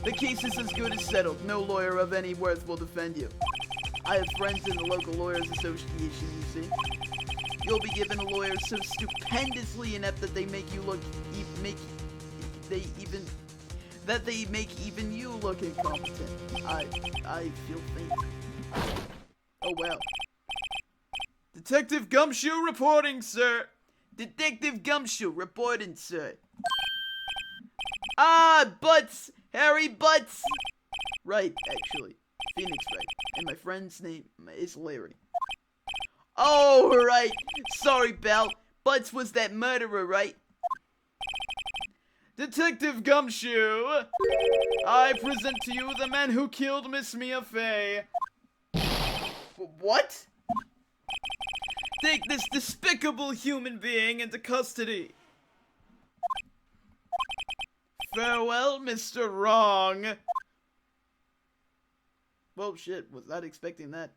The case is as good as settled. No lawyer of any worth will defend you. I have friends in the local lawyers association, you see. You'll be given a lawyer so stupendously inept that they make you look they make even you look incompetent. I feel faint. Oh well. Detective Gumshoe reporting, sir. Detective Gumshoe reporting, sir. Ah, Butts! Harry Butts! Right, actually. Phoenix Wright. And my friend's name is Larry. Oh, right. Sorry, pal. Butts was that murderer, right? Detective Gumshoe, I present to you the man who killed Miss Mia Fey. What? Take this despicable human being into custody. Farewell, Mr. Wrong. Well, shit, was not expecting that.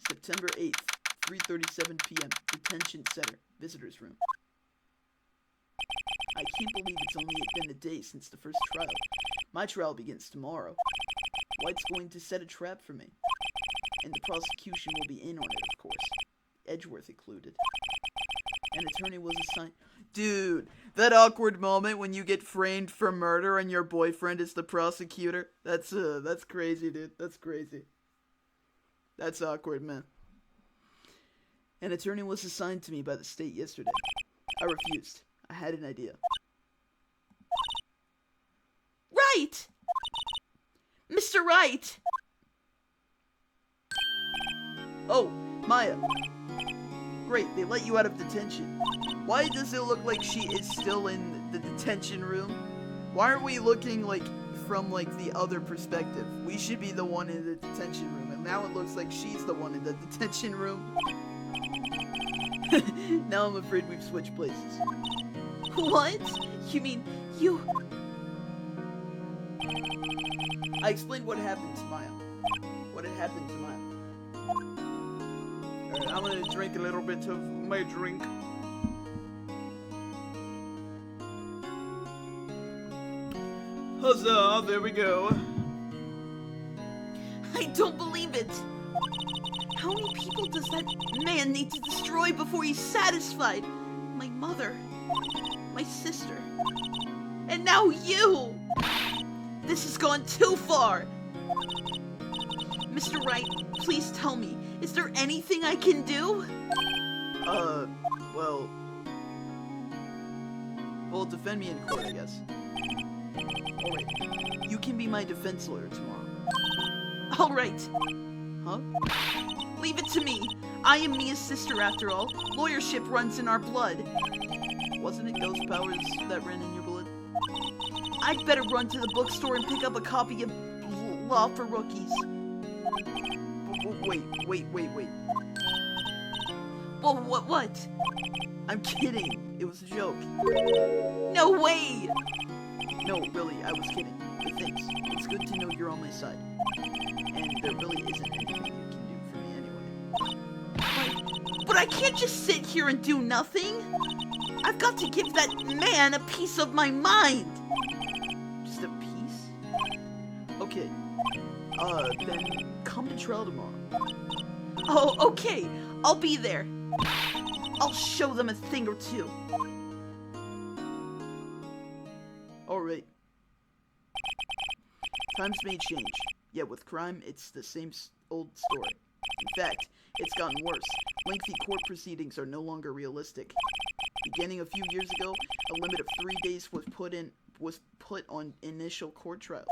September 8th, 3:37 p.m. Detention Center, Visitors Room. I can't believe it's only been a day since the first trial. My trial begins tomorrow. White's going to set a trap for me. And the prosecution will be in on it, of course. Edgeworth included. An attorney was assigned... Dude, that awkward moment when you get framed for murder and your boyfriend is the prosecutor. That's crazy, dude. That's crazy. That's awkward, man. An attorney was assigned to me by the state yesterday. I refused. I had an idea. Wright! Mr. Wright! Oh, Maya. Great, they let you out of detention. Why does it look like she is still in the detention room? Why aren't we looking, like, from, like, the other perspective? We should be the one in the detention room, and now it looks like she's the one in the detention room. Now I'm afraid we've switched places. What? You mean you... I explained what happened to Maya. What had happened to Maya. Alright, I'm gonna drink a little bit of my drink. Huzzah, there we go. I don't believe it! How many people does that man need to destroy before he's satisfied? my mother, my sister, and now you! This has gone too far! Mr. Wright, please tell me, is there anything I can do? Well, defend me in court, I guess. Alright, you can be my defense lawyer tomorrow. Alright, Huh? leave it to me. I am Mia's sister after all. Lawyership runs in our blood. Wasn't it ghost powers that ran in your blood? I'd better run to the bookstore and pick up a copy of Law for Rookies. Wait. Well, what? I'm kidding. It was a joke. No way! No, really, I was kidding. But thanks. It's good to know you're on my side. And there really isn't anything you can do for me anyway. But I can't just sit here and do nothing. I've got to give that man a piece of my mind. Just a piece? Okay. Then come to trial tomorrow. Oh, okay. I'll be there. I'll show them a thing or two. Alright. Times may change, yet with crime, it's the same old story. In fact, it's gotten worse. Lengthy court proceedings are no longer realistic. Beginning a few years ago, a limit of 3 days was put on initial court trials.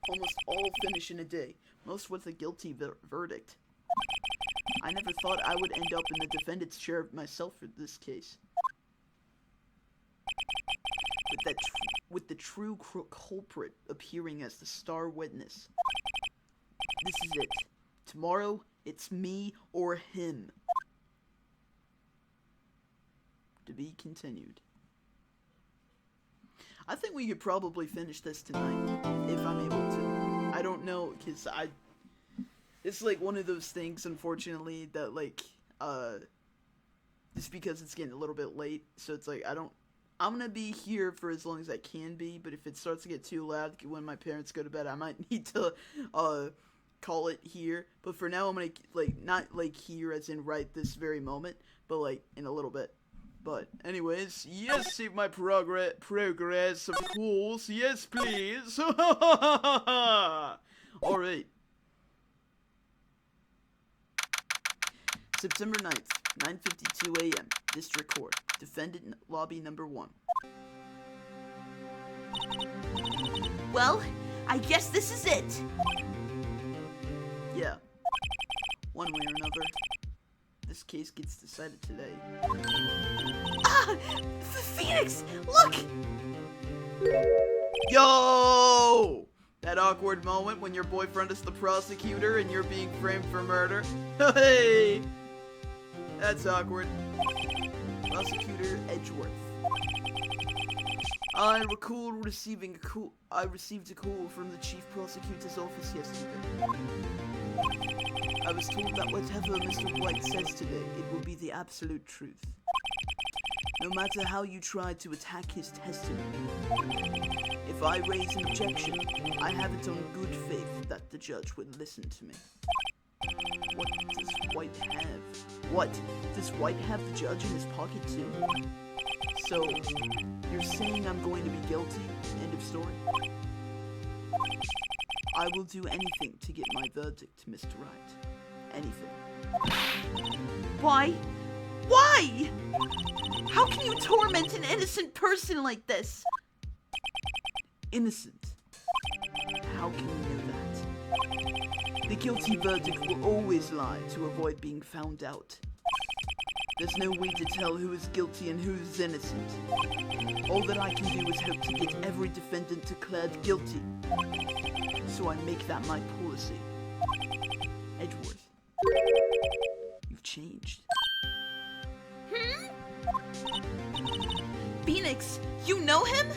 Almost all finish in a day, most with a guilty verdict. I never thought I would end up in the defendant's chair myself for this case. With the true culprit appearing as the star witness. This is it. Tomorrow, it's me or him. To be continued. I think we could probably finish this tonight, if I'm able to. I don't know, because it's like one of those things, unfortunately, that like, just because it's getting a little bit late, so it's like, I'm gonna be here for as long as I can be, but if it starts to get too loud when my parents go to bed, I might need to, call it here. But for now, I'm gonna, like, not, like, here as in right this very moment, but, like, in a little bit. But, anyways, yes, save my progress, of course. Yes, please. Alright. September 9th, 9:52 a.m. District Court. Defendant Lobby Number 1. Well, I guess this is it. Yeah. One way or another, this case gets decided today. Ah! Phoenix! Look! Yo! That awkward moment when your boyfriend is the prosecutor and you're being framed for murder. Hey! That's awkward. Prosecutor Edgeworth. I received a call from the chief prosecutor's office yesterday. I was told that whatever Mr. Wright says today, it will be the absolute truth. No matter how you try to attack his testimony. If I raise an objection, I have it on good faith that the judge would listen to me. What does White have? What? Does White have the judge in his pocket too? So, you're saying I'm going to be guilty? End of story? I will do anything to get my verdict, Mr. Wright. Anything. Why? Why? How can you torment an innocent person like this? Innocent? How can you know that? The guilty verdict will always lie to avoid being found out. There's no way to tell who is guilty and who is innocent. All that I can do is hope to get every defendant declared guilty. So I make that my policy. Edgeworth, you've changed. Phoenix, you know him?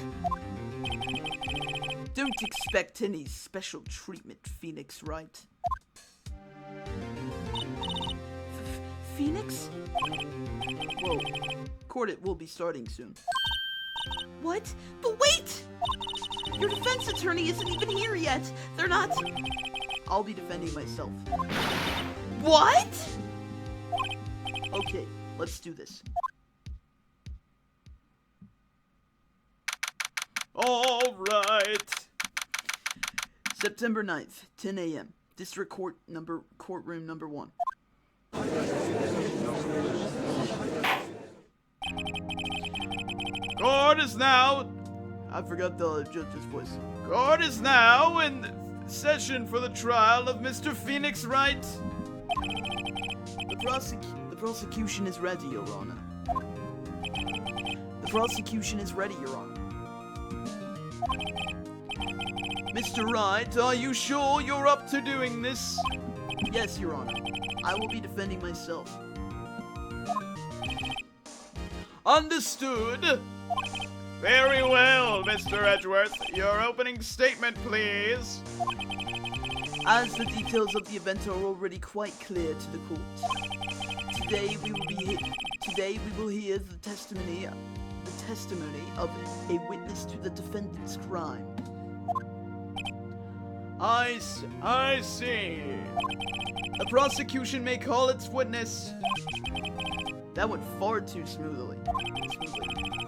Don't expect any special treatment, Phoenix Wright. Phoenix? Whoa. Court will be starting soon. What? But wait! Your defense attorney isn't even here yet. They're not... I'll be defending myself. What? Okay, let's do this. All right. September 9th, 10 a.m. District Courtroom number 1. Court is now. I forgot the judge's voice. Court is now in session for the trial of Mr. Phoenix Wright. The prosecution is ready, Your Honor. The prosecution is ready, Your Honor. Mr. Wright, are you sure you're up to doing this? Yes, Your Honor. I will be defending myself. Understood. Very well, Mr. Edgeworth. Your opening statement, please. As the details of the event are already quite clear to the court, today we will hear the testimony of a witness to the defendant's crime. I see. The prosecution may call its witness. That went far too smoothly.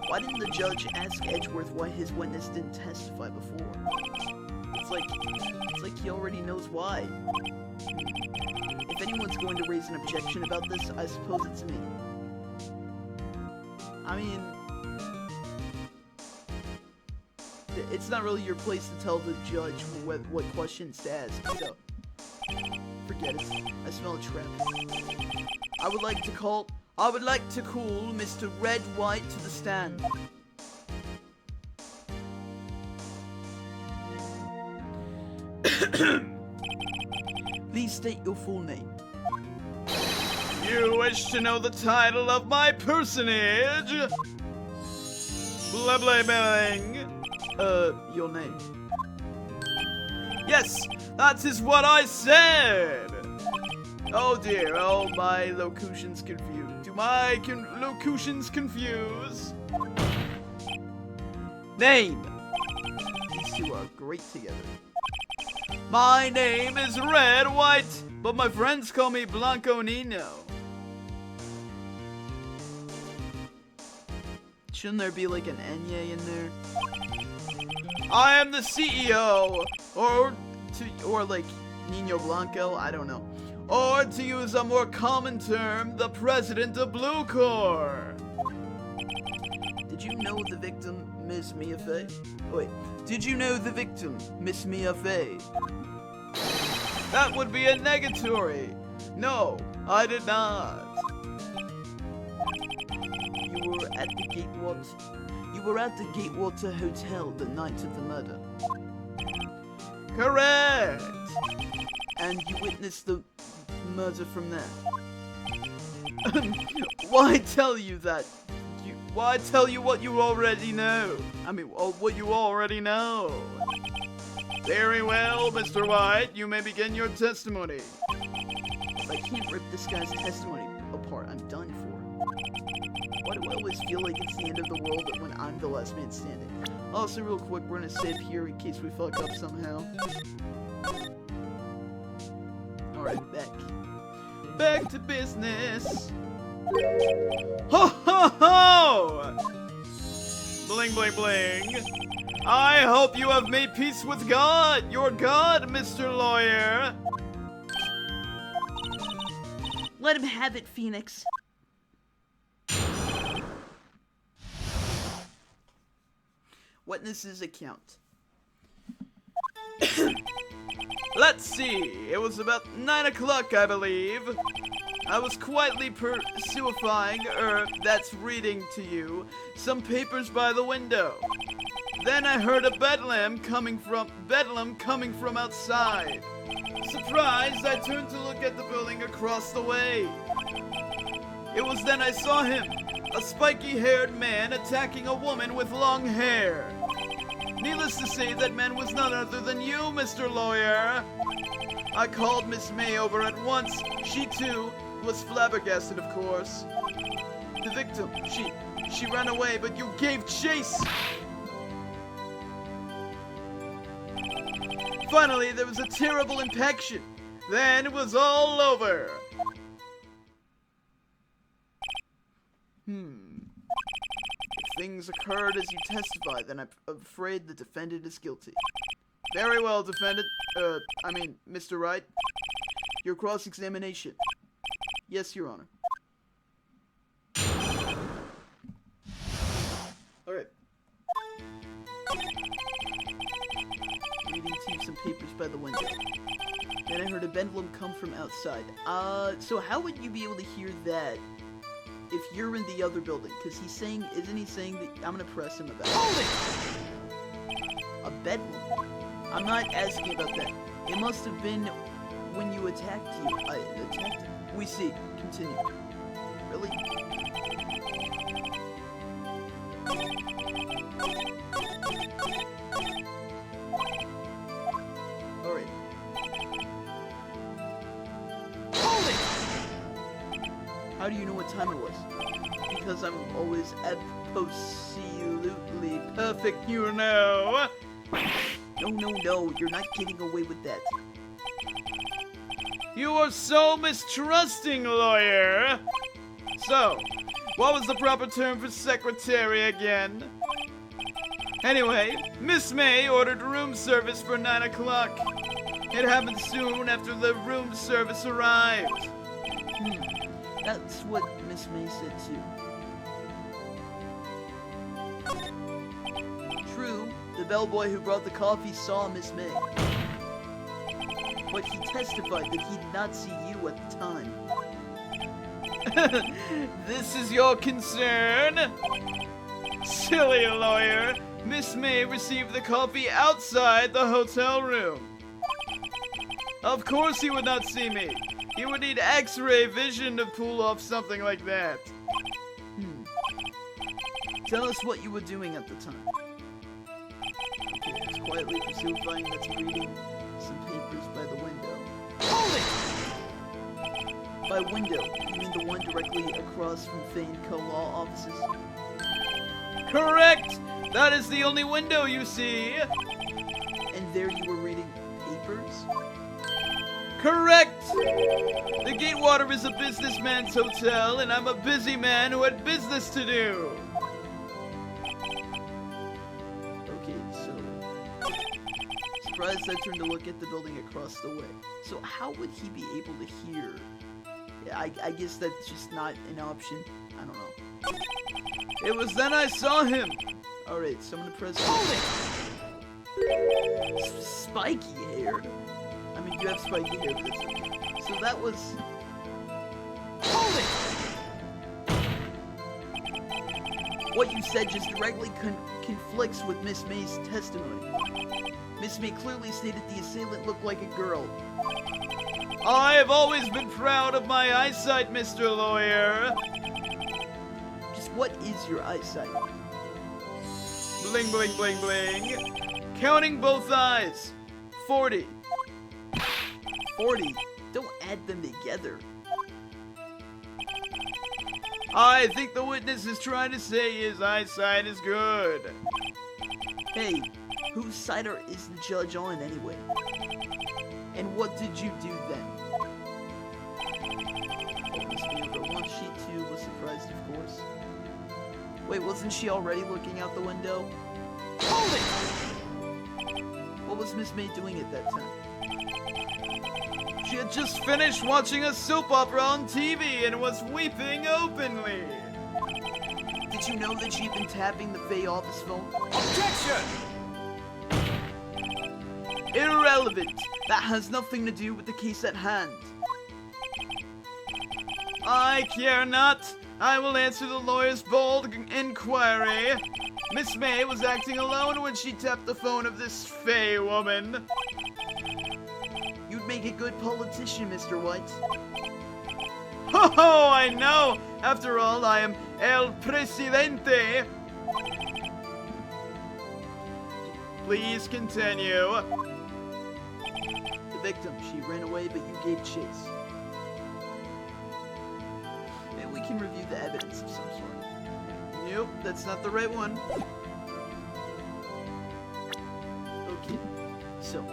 Why didn't the judge ask Edgeworth why his witness didn't testify before? It's like he already knows why. If anyone's going to raise an objection about this, I suppose it's me. I mean, it's not really your place to tell the judge what questions to ask, so forget it. I smell a trap. I would like to call Mr. Red White to the stand. Please state your full name. You wish to know the title of my personage? Blah blah bling. Your name. Yes, that is what I said. Oh dear, all my locutions confused. Do my locutions confuse? Name. These two are great together. My name is Red White, but my friends call me Blanco Nino. Shouldn't there be like an Enye in there? I am the CEO, Or like Nino Blanco? I don't know. or to use a more common term, the president of Blue Corps. Did you know the victim, Miss Mia Fey? Wait, did you know the victim, Miss Mia Fey? That would be a negatory. No, I did not. You were at the Gatewater Hotel the night of the murder. Correct. And you witnessed the murder from there. Why tell you that? Why tell you what you already know? I mean, what you already know. Very well, Mr. White, you may begin your testimony. If I can't rip this guy's testimony apart, I'm done for. Why do I always feel like it's the end of the world when I'm the last man standing? Also, real quick, we're gonna save here in case we fuck up somehow. Alright, back to business. Ho ho ho! Bling bling bling. I hope you have made peace with God, your God, Mr. Lawyer. Let him have it, Phoenix. Witness's account. Let's see, it was about 9 o'clock, I believe. I was quietly that's reading to you, some papers by the window. Then I heard a bedlam coming from outside. Surprised, I turned to look at the building across the way. It was then I saw him, a spiky-haired man attacking a woman with long hair. Needless to say, that man was none other than you, Mr. Lawyer. I called Miss May over at once. She, too, was flabbergasted, of course. The victim, she ran away, but you gave chase. Finally, there was a terrible impaction. Then it was all over. It things occurred as you testify, then I'm afraid the defendant is guilty. Very well, defendant. Mr. Wright. Your cross-examination. Yes, Your Honor. Alright. Reading to some papers by the window. Then I heard a bedlam come from outside. So how would you be able to hear that if you're in the other building? Because isn't he saying that, I'm gonna press him about it. A bedlam? I'm not asking about that. It must have been when you attacked you. I attacked him. We see. Continue. Really? Alright. How do you know what time it was? Because I'm always absolutely perfect, you know. No, you're not getting away with that. You are so mistrusting, lawyer. So, what was the proper term for secretary again? Anyway, Miss May ordered room service for 9 o'clock. It happened soon after the room service arrived. That's what Miss May said too. True, the bellboy who brought the coffee saw Miss May. But he testified that he did not see you at the time. This is your concern? Silly lawyer. Miss May received the coffee outside the hotel room. Of course he would not see me. He would need X-ray vision to pull off something like that. Tell us what you were doing at the time. Okay, it's quietly pursuing that's reading some papers by the window. By window, you mean the one directly across from Fane Co-Law offices? Correct! That is the only window you see! And there you were reading papers? Correct! The Gatewater is a businessman's hotel, and I'm a busy man who had business to do. Okay, so... Surprised I turned to look at the building across the way. So how would he be able to hear? Yeah, I guess that's just not an option. I don't know. It was then I saw him. Alright, so I'm gonna press... Spiky hair? I mean, you have spiky hair, but that's okay. So that was... What you said just directly conflicts with Miss May's testimony. Miss May clearly stated the assailant looked like a girl. I have always been proud of my eyesight, Mr. Lawyer. Just what is your eyesight? Bling, bling, bling, bling. Counting both eyes. 40. 40? Don't add them together. I think the witness is trying to say his eyesight is good. Hey, whose side is the judge on anyway? And what did you do then? Miss May over 1, sheet 2 was surprised, of course. Wait, wasn't she already looking out the window? What was Miss May doing at that time? She had just finished watching a soap opera on TV and was weeping openly. Did you know that she'd been tapping the Faye office phone? Objection! Irrelevant. That has nothing to do with the case at hand. I care not. I will answer the lawyer's bold inquiry. Miss May was acting alone when she tapped the phone of this Faye woman. You'd make a good politician, Mr. White. Oh, I know. After all, I am El Presidente. Please continue. The victim, she ran away, but you gave chase. Maybe we can review the evidence of some sort. Nope, that's not the right one. Okay, so...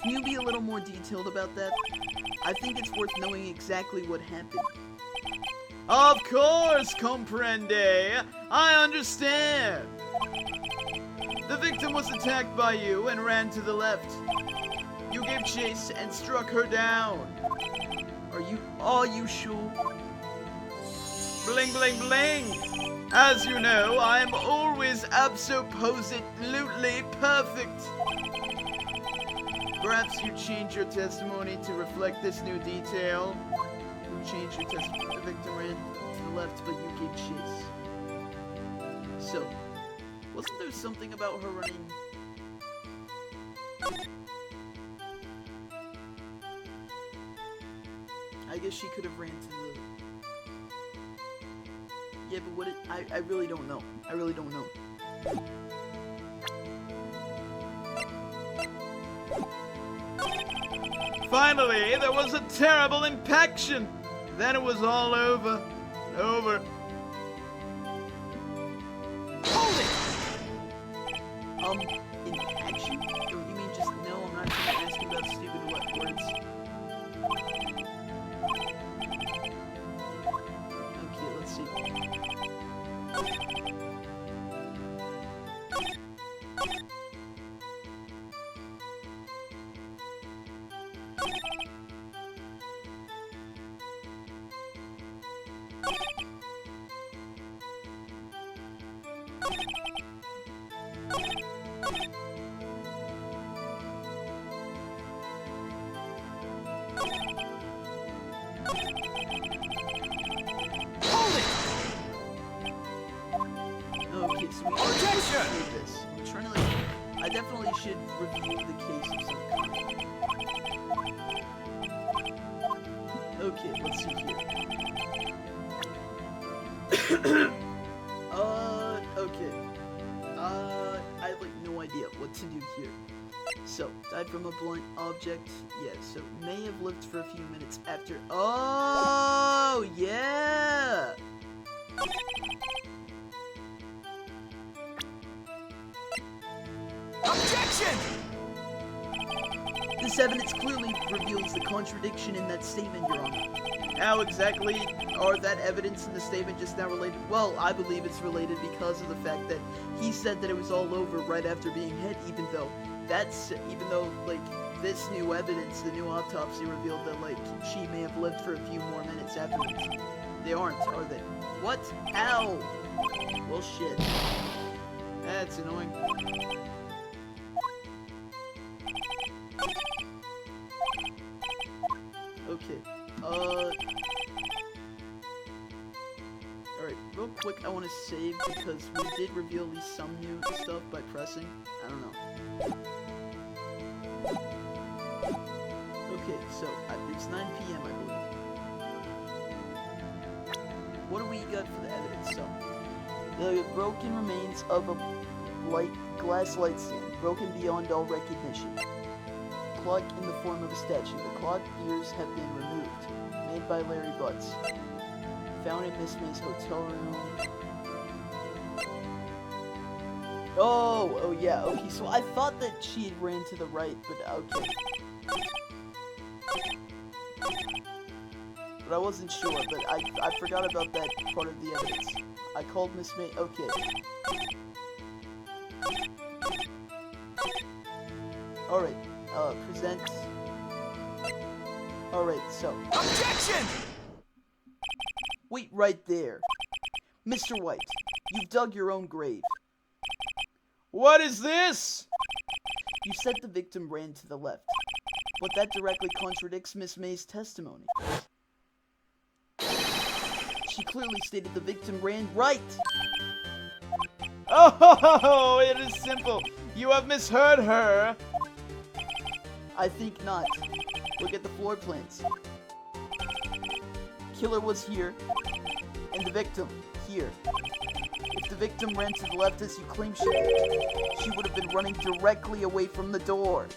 Can you be a little more detailed about that? I think it's worth knowing exactly what happened. Of course, comprende. I understand. The victim was attacked by you and ran to the left. You gave chase and struck her down. Are you sure? Bling, bling, bling. As you know, I am always absolutely perfect. Perhaps you change your testimony to reflect this new detail. You changed your testimony. The victim ran to the left, but you gave chase. So, wasn't there something about her running? I guess she could have ran to the... Yeah, but what I really don't know. I really don't know. Finally, there was a terrible impaction. Then it was all over. Over. Hold it! In action? Or you mean just no? I'm not trying to ask you about stupid words. Okay, let's see. Okay, so we do this. I'm trying to I definitely should review the case of some kind. Okay, let's see here. Okay. I have like no idea what to do here. So, died from a blunt object. Yeah, so may have lived for a few minutes after. Oh, yeah! Objection! This evidence clearly reveals the contradiction in that statement, Your Honor. How exactly Are that evidence in the statement just now related? Well, I believe it's related because of the fact that he said that it was all over right after being hit, even though, like, this new evidence, the new autopsy revealed that, like, she may have lived for a few more minutes afterwards. They aren't, are they? What? How? Well, shit. That's annoying. Okay, alright, real quick, I want to save because we did reveal at least some new stuff by pressing. I don't know. Okay, so, it's 9 p.m., I believe. What do we got for the evidence? So, the broken remains of a glass light stand, broken beyond all recognition. Clock in the form of a statue. The clock gears have been removed. Made by Larry Butts. Found in Miss May's hotel room. Oh yeah, okay, so I thought that she had ran to the right, but okay. But I wasn't sure, but I forgot about that part of the evidence. I called Miss May, okay. Alright. Present. Alright, so. Objection! Wait right there. Mr. White, you've dug your own grave. What is this? You said the victim ran to the left, but that directly contradicts Miss May's testimony. She clearly stated the victim ran right. Oh, it is simple. You have misheard her. I think not. Look at the floor plans. Killer was here, and the victim here. If the victim ran to the left as you claim she did, she would have been running directly away from the door.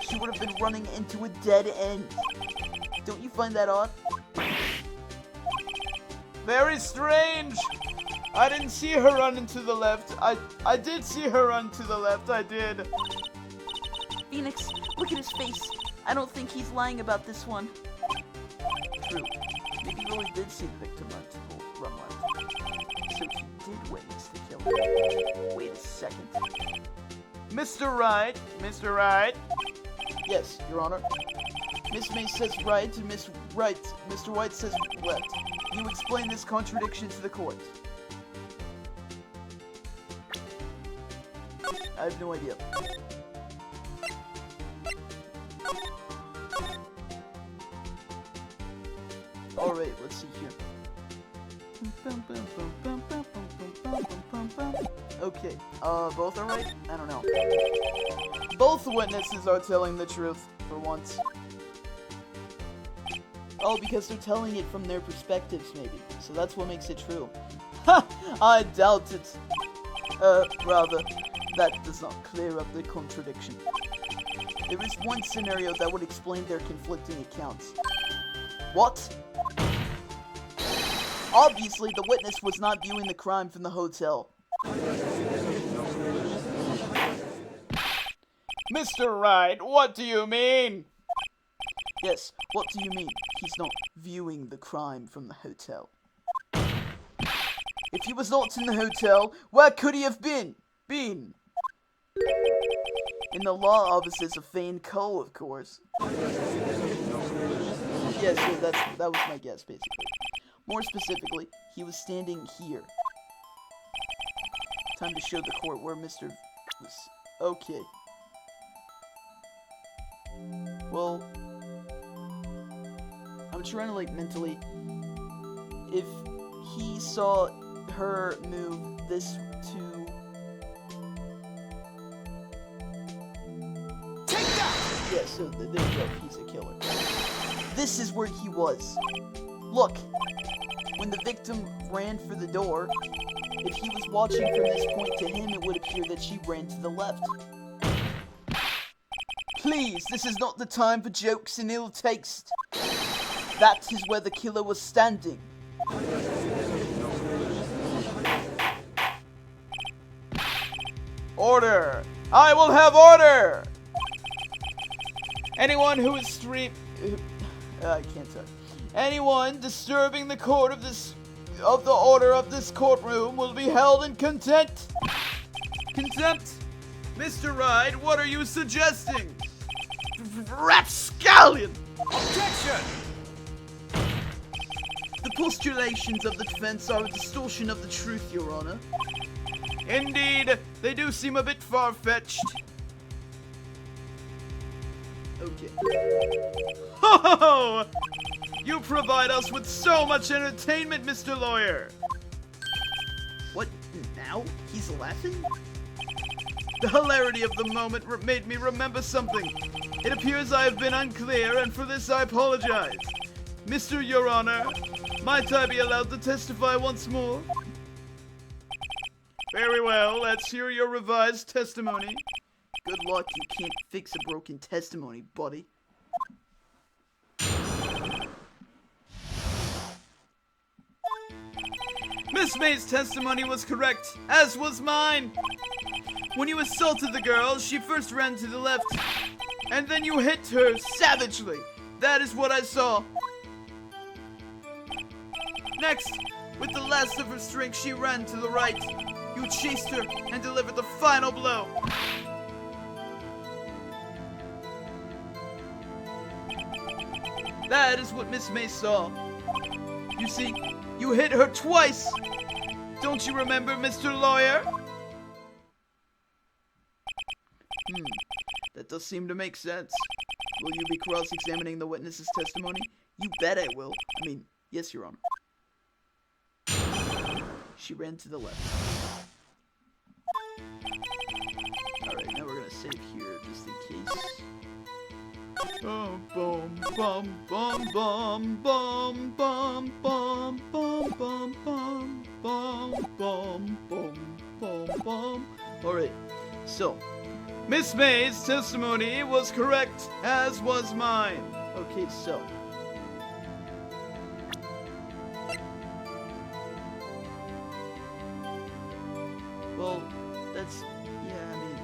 She would have been running into a dead end. Don't you find that odd? Very strange. I didn't see her run into the left. I did see her run to the left. I did. Phoenix, look at his face. I don't think he's lying about this one. True. Maybe Roy did see the victim run left. So he did witness the killing. Wait a second. Mr. Wright, Mr. Wright. Yes, Your Honor. Miss May says right and Miss Wright. Mr. White says left. You explain this contradiction to the court. I have no idea. Alright, let's see here. Okay, both are right? I don't know. Both witnesses are telling the truth, for once. Oh, because they're telling it from their perspectives, maybe. So that's what makes it true. Ha! I doubt it. Rather, that does not clear up the contradiction. There is one scenario that would explain their conflicting accounts. What? Obviously, the witness was not viewing the crime from the hotel. Mr. Wright, what do you mean? Yes, what do you mean? He's not viewing the crime from the hotel. If he was not in the hotel, where could he have been? In the law offices of Fane Co., of course. Yes, so that was my guess, basically. More specifically, he was standing here. Time to show the court where Mr. was... Okay. Well... I'm trying to, like, mentally... If he saw her move this to... Take that! Yeah, so there you go, he's a killer. This is where he was. Look, when the victim ran for the door, if he was watching from this point to him, it would appear that she ran to the left. Please, this is not the time for jokes and ill taste. That is where the killer was standing. Order! I will have order! Anyone who is I can't talk. Anyone disturbing the court of the order of this courtroom will be held in contempt. Contempt? Mr. Wright, what are you suggesting? Rapscallion! Objection! The postulations of the defense are a distortion of the truth, Your Honor. Indeed, they do seem a bit far-fetched. Okay. Ho ho ho! You provide us with so much entertainment, Mr. Lawyer! What, now? He's laughing? The hilarity of the moment made me remember something. It appears I have been unclear, and for this I apologize. Mr. Your Honor, might I be allowed to testify once more? Very well, let's hear your revised testimony. Good luck, you can't fix a broken testimony, buddy. Miss May's testimony was correct, as was mine. When you assaulted the girl, she first ran to the left, and then you hit her savagely. That is what I saw. Next, with the last of her strength, she ran to the right. You chased her and delivered the final blow. That is what Miss May saw. You see, you hit her twice. Don't you remember, Mr. Lawyer? That does seem to make sense. Will you be cross-examining the witness's testimony? You bet I will. I mean, yes, Your Honor. She ran to the left. Alright, now we're gonna save here, just in case. Bum bum bum bum bum bum bum bum bum bum bum bum bum bum bum bum. Alright, so, Miss May's testimony was correct, as was mine. okay, so. Well, that's, yeah, I mean,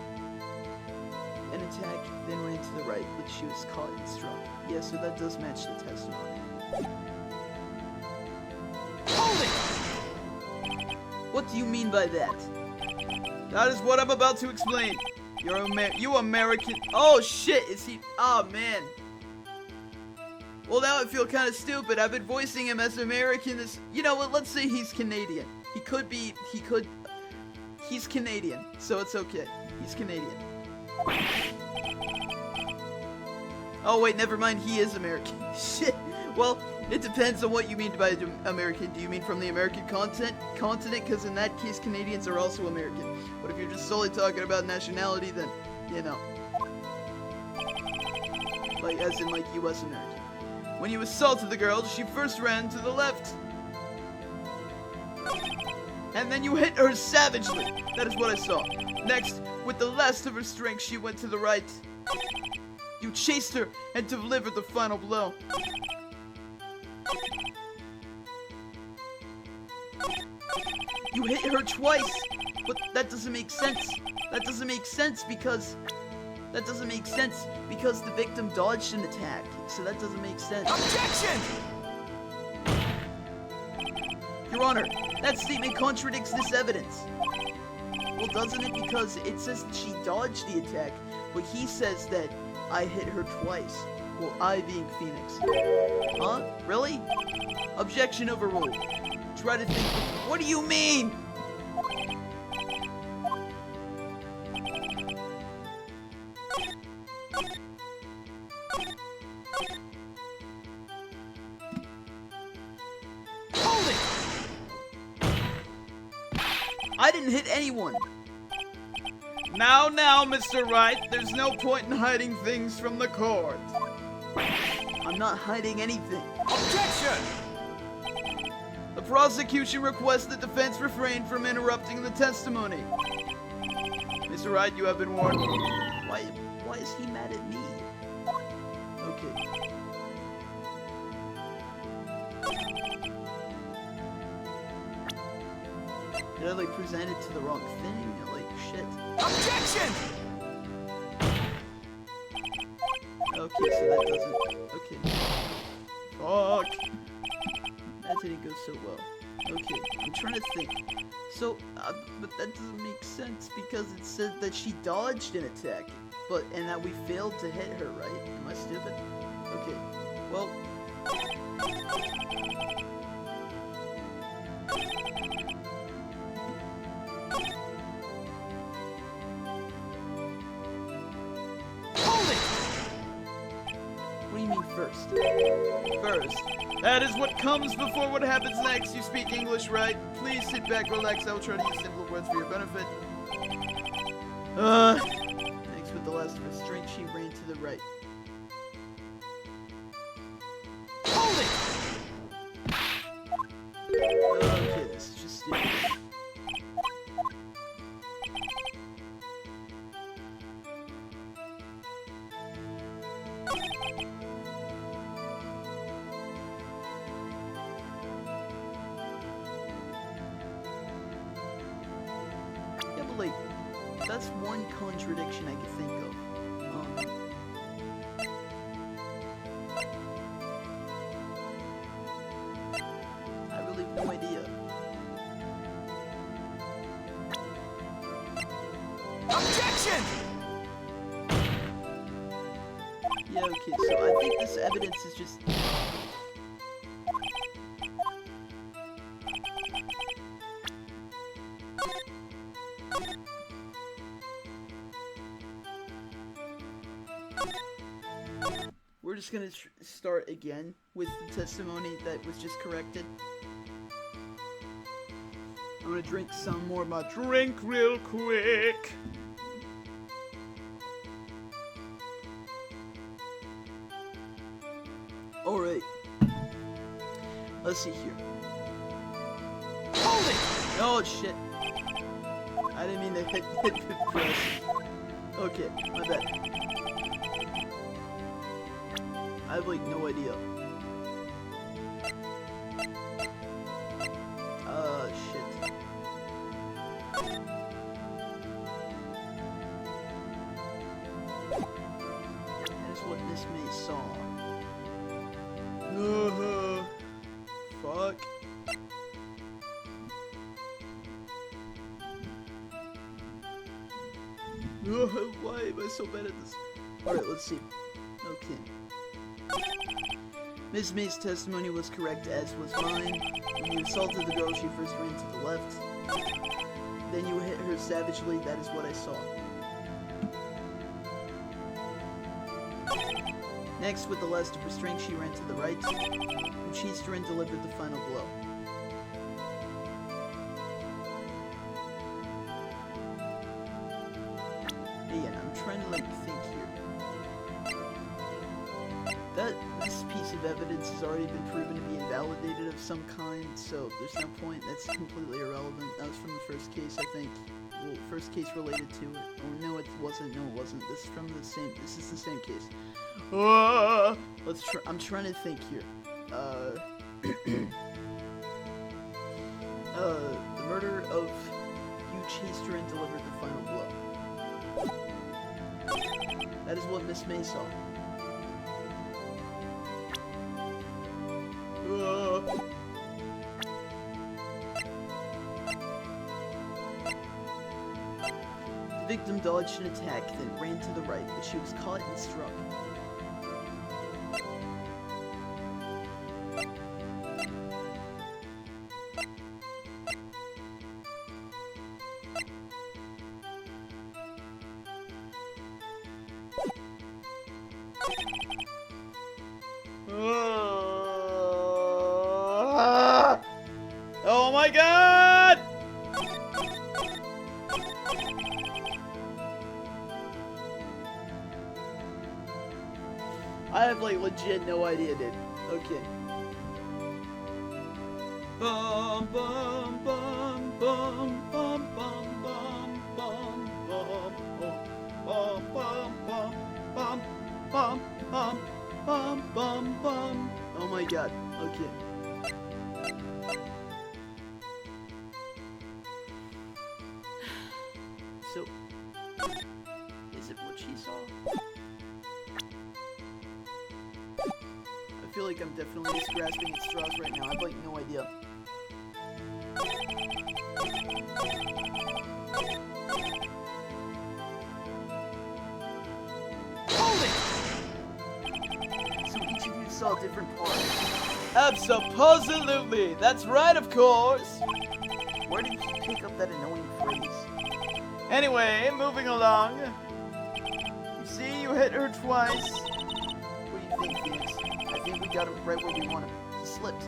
an attack, then ran to the right, but she was caught and struck. Yeah, so that does match the testimony. Hold it! What do you mean by that? That is what I'm about to explain. You American. Oh shit, is he? Oh man. Well, now I feel kind of stupid. I've been voicing him as American. You know what? Let's say he's Canadian. He's Canadian, so it's okay. He's Canadian. Oh wait, never mind. He is American. Shit. Well, it depends on what you mean by American. Do you mean from the American continent? Because in that case, Canadians are also American. But if you're just solely talking about nationality, then, you know. Like, as in, like, U.S. American. When you assaulted the girl, she first ran to the left. And then you hit her savagely. That is what I saw. Next, with the last of her strength, she went to the right. You chased her and delivered the final blow. You hit her twice, but that doesn't make sense. That doesn't make sense because the victim dodged an attack. So that doesn't make sense. Objection! Your Honor, that statement contradicts this evidence. Well, doesn't it? Because it says that she dodged the attack, but he says that I hit her twice. Well, I being Phoenix. Huh? Really? Objection overruled. Try to think. What do you mean? Hold it! I didn't hit anyone. Now, Mr. Wright, there's no point in hiding things from the court. I'm not hiding anything. Objection! The prosecution requests the defense refrain from interrupting the testimony. Mr. Wright, you have been warned. Why is he mad at me? Okay. Did I, like, present it to the wrong thing? Like, shit. Objection! Okay, so that doesn't... Okay. Fuck. That didn't go so well. Okay, I'm trying to think. So, but that doesn't make sense because it said that she dodged an attack, and that we failed to hit her, right? Am I stupid? Okay, well... Hold it! What do you mean first? First? That is what comes before what happens next. You speak English, right? Please sit back, relax. I will try to use simple words for your benefit. Next, with the last of her strength, she ran to the right. Hold it! Okay, this is just stupid. Yeah, but like, that's one contradiction I could think of. I really have no idea. Objection! Yeah, okay, so I think this evidence is just... We're just gonna start again with the testimony that was just corrected. I'm gonna drink some more of my drink real quick. Alright. Let's see here. Hold it! Oh shit. I didn't mean to hit the press. Okay, my bad. I have like no idea. Shit. fuck? Why am I so bad at this? Alright, let's see. Okay. Ms. May's testimony was correct, as was mine. When you assaulted the girl, she first ran to the left. Then you hit her savagely. That is what I saw. Next, with the last of her strength, she ran to the right. And chased her and delivered the final blow. Again, I'm trying to, like, think here. This piece of evidence has already been proven to be invalidated of some kind, so there's no point. That's completely irrelevant. That was from the first case, I think. Well, first case related to it. Oh, no, it wasn't. No, it wasn't. This is from the same. This is the same case. Let's try. I'm trying to think here. The murder of you chased her and delivered the final blow. That is what Miss May saw. The victim dodged an attack, then ran to the right, but she was caught and struck. Oh my god! I have like legit no idea, dude. Okay. Bum bum bum bum bum bum bum bum bum bum bum bum bum bum bum bum bum. Oh my god. Okay. So, is it what she saw? I feel like I'm definitely just grasping at straws right now. I have like no idea. Hold it! So each of you saw different parts. Absolutely! That's right, of course! Where did you pick up that annoying phrase? Anyway, moving along. You see, you hit her twice. What do you think, Phoenix? I think we got him right where we want him. He slipped.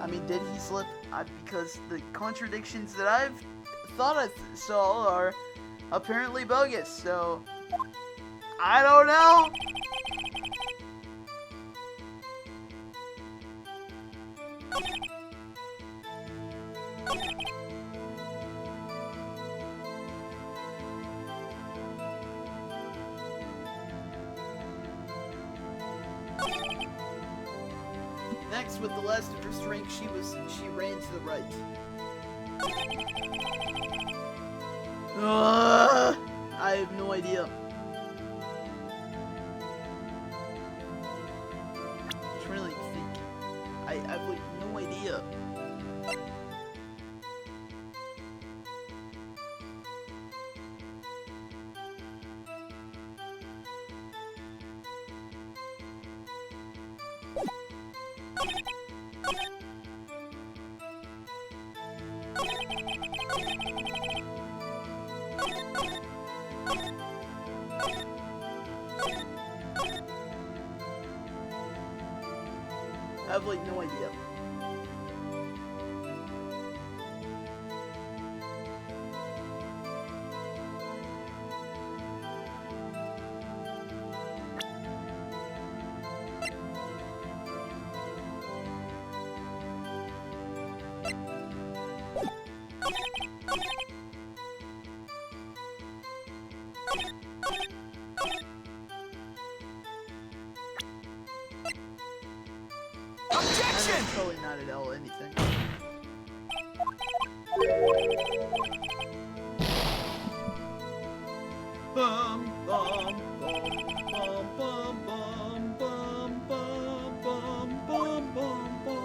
I mean, did he slip? Because the contradictions that I've thought I saw are apparently bogus, so I don't know. Next, with the last of her strength, she ran to the right. I have no idea. I'm trying to like think. I have like no idea. I have like no idea. That's probably not at all anything. Bum bum bum bum bum bum bum bum bum bum bum bum.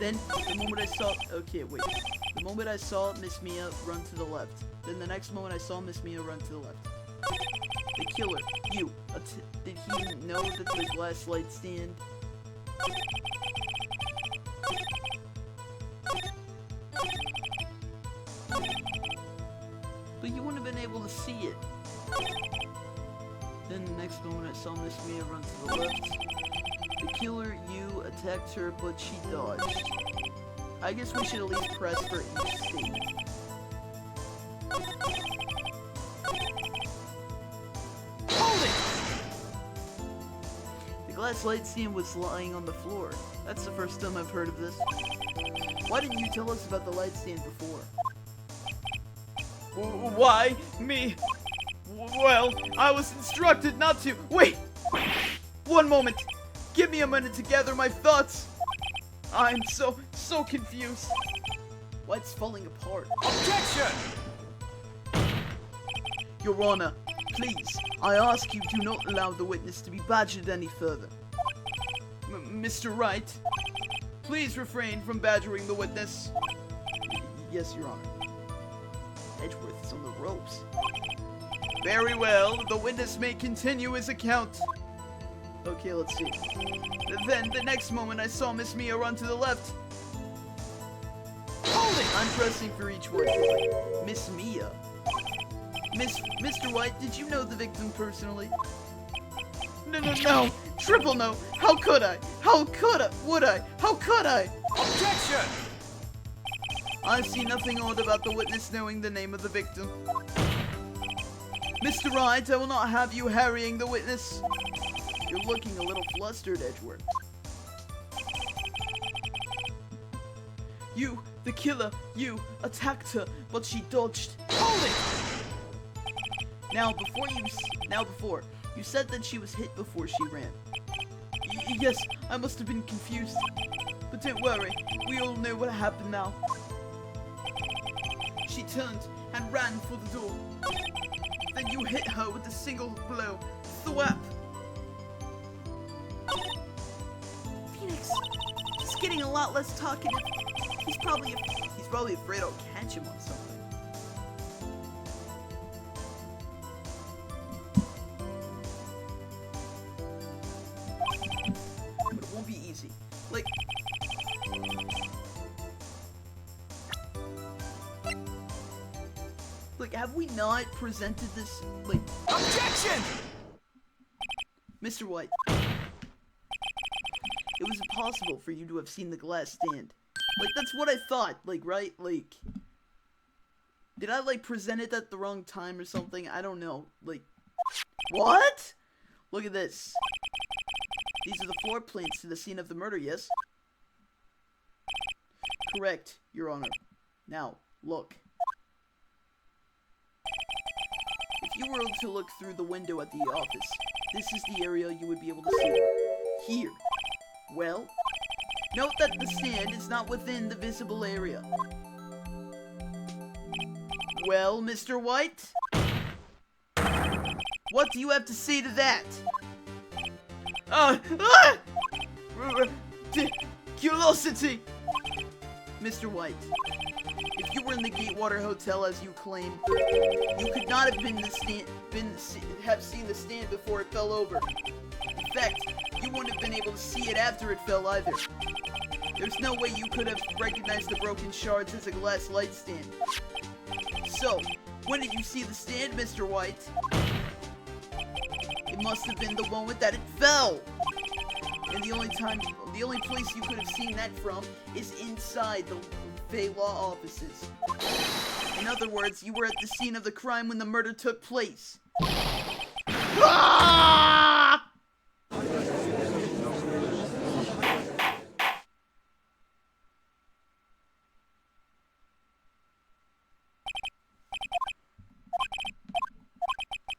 Then, the moment I saw... Okay, wait. The moment I saw Miss Mia run to the left. Then the next moment I saw Miss Mia run to the left. The killer, you. Did he know that the glass light stand... But you wouldn't have been able to see it. Then the next moment I saw Miss Mia run to the left. The killer, you, attacked her, but she dodged. I guess we should at least press for each statement. Hold it! The glass light stand was lying on the floor. That's the first time I've heard of this. Why didn't you tell us about the light stand before? Why? Me? Well, I was instructed not to. Wait! One moment! Give me a minute to gather my thoughts! I'm so confused. What's falling apart? Objection! Your Honor, please, I ask you do not allow the witness to be badgered any further. Mr. Wright, please refrain from badgering the witness. Yes, Your Honor. Edgeworth is on the ropes. Very well, the witness may continue his account. Okay, let's see. Then, the next moment, I saw Miss Mia run to the left. Hold it! I'm pressing for each one. Miss Mia. Mr. White, did you know the victim personally? No! Triple no! How could I? How could I? Would I? How could I? Objection! I see nothing odd about the witness knowing the name of the victim. Mr. Wright, I will not have you harrying the witness. You're looking a little flustered, Edgeworth. You, the killer, you attacked her, but she dodged. Hold it! Now, before, you said that she was hit before she ran. Yes, I must have been confused. But don't worry, we all know what happened now. She turned and ran for the door. Then you hit her with a single blow. Thwap! Phoenix, he's getting a lot less talkative. He's probably afraid I'll catch him on something. But it won't be easy. Like, have we not presented this, Objection! Mr. White? It was impossible for you to have seen the glass stand. That's what I thought, right? Did I, present it at the wrong time or something? I don't know. What? Look at this. These are the floor plans to the scene of the murder, yes? Correct, Your Honor. Now, look. If you were to look through the window at the office, this is the area you would be able to see. Here. Well, note that the stand is not within the visible area. Well, Mr. White? What do you have to say to that? Curiosity! Mr. White, if you were in the Gatewater Hotel as you claim, you could not have have seen the stand before it fell over. In fact, you wouldn't have been able to see it after it fell either. There's no way you could have recognized the broken shards as a glass light stand. So, when did you see the stand, Mr. White? It must have been the moment that it fell! And the only place you could have seen that from is inside the Bay Law offices. In other words, you were at the scene of the crime when the murder took place. Ah!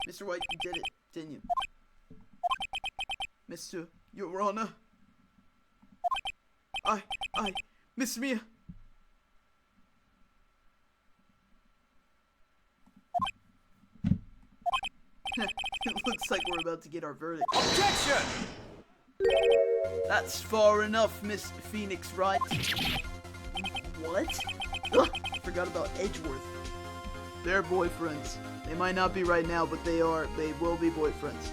Mr. White, you did it, didn't you? Mr. Your Honor. Miss Mia. It looks like we're about to get our verdict. Objection! That's far enough, Miss Phoenix Wright. What? Ugh, I forgot about Edgeworth. They're boyfriends. They might not be right now, but they are. They will be boyfriends.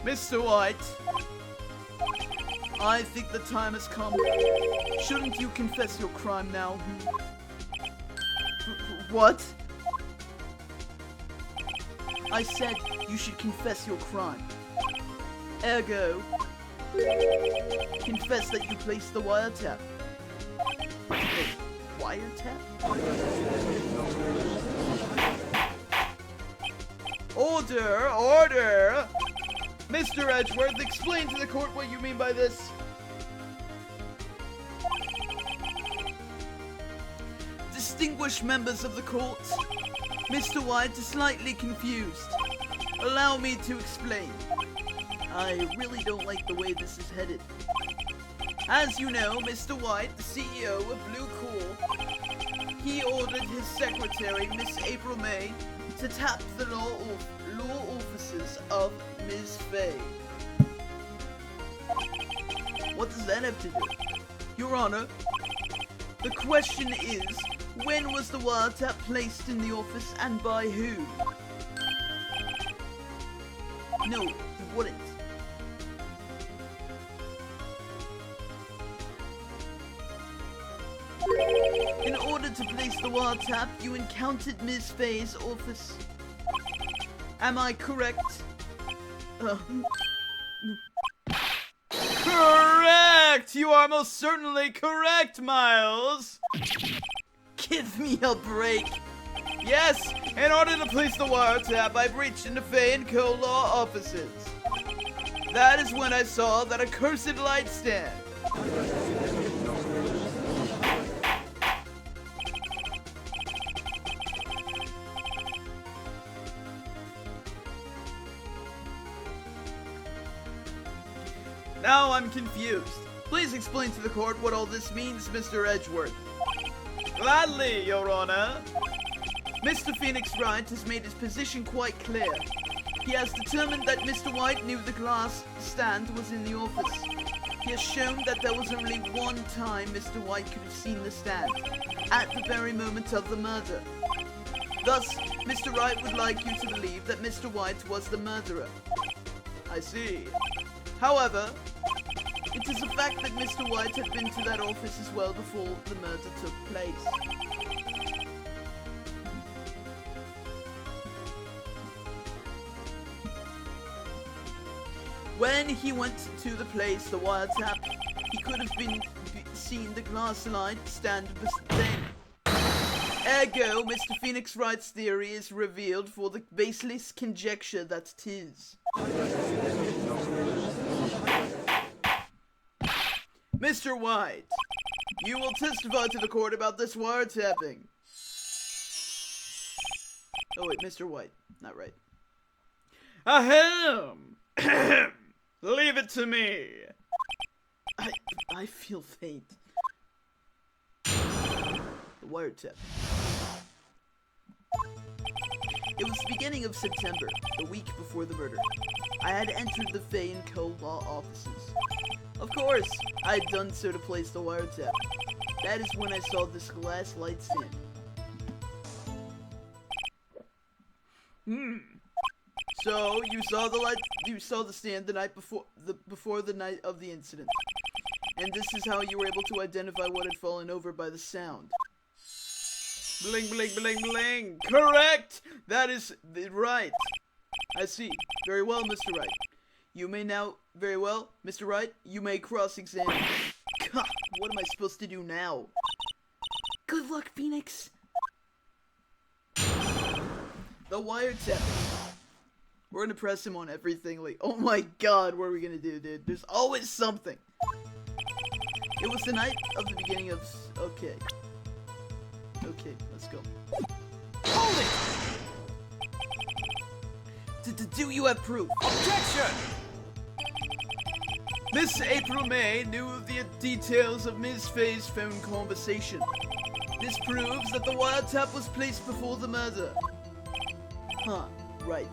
Mr. White, I think the time has come. Shouldn't you confess your crime now? What? I said you should confess your crime. Ergo, confess that you placed the wiretap. Wait, wiretap? Order! Order! Mr. Edgeworth, explain to the court what you mean by this. Distinguished members of the court, Mr. White is slightly confused. Allow me to explain. I really don't like the way this is headed. As you know, Mr. White, the CEO of Blue Cool, he ordered his secretary, Miss April May, to tap the law offices of Ms. Fay. What does that have to do? Your Honor, the question is, when was the wiretap placed in the office and by who? No, you wouldn't. In order to place the wiretap, you encountered Ms. Fay's office. Am I correct? Correct! You are most certainly correct, Miles! Give me a break. Yes, in order to place the wiretap, I breached into Fay & Co. law offices. That is when I saw that accursed light stand. Now I'm confused. Please explain to the court what all this means, Mr. Edgeworth. Gladly, Your Honor. Mr. Phoenix Wright has made his position quite clear. He has determined that Mr. White knew the glass stand was in the office. He has shown that there was only one time Mr. White could have seen the stand, at the very moment of the murder. Thus, Mr. Wright would like you to believe that Mr. White was the murderer. I see. However, it is a fact that Mr. White had been to that office as well before the murder took place. When he went to the place, the wiretap, he could have seen the glass slide stand then. Ergo, Mr. Phoenix Wright's theory is revealed for the baseless conjecture that 'tis. Mr. White, you will testify to the court about this wiretapping. Oh wait, Mr. White, not right. Ahem! Leave it to me. I feel faint. The wiretap. It was the beginning of September, the week before the murder. I had entered the Fay & Co. law offices. Of course, I had done so to place the wiretap. That is when I saw this glass light stand. So you saw the stand the night before the night of the incident. And this is how you were able to identify what had fallen over by the sound. Bling, bling, bling, bling. Correct! That is right. I see. Very well, Mr. Wright. You may now... Very well, Mr. Wright, you may cross-examine. God, what am I supposed to do now? Good luck, Phoenix. The wiretapping. We're gonna press him on everything, like, oh my god, what are we gonna do, dude? There's always something. It was the night of the beginning of... Okay. Okay, let's go. Hold it! Do you have proof? Objection! Miss April May knew the details of Ms. Fay's phone conversation. This proves that the wiretap was placed before the murder. Huh, right.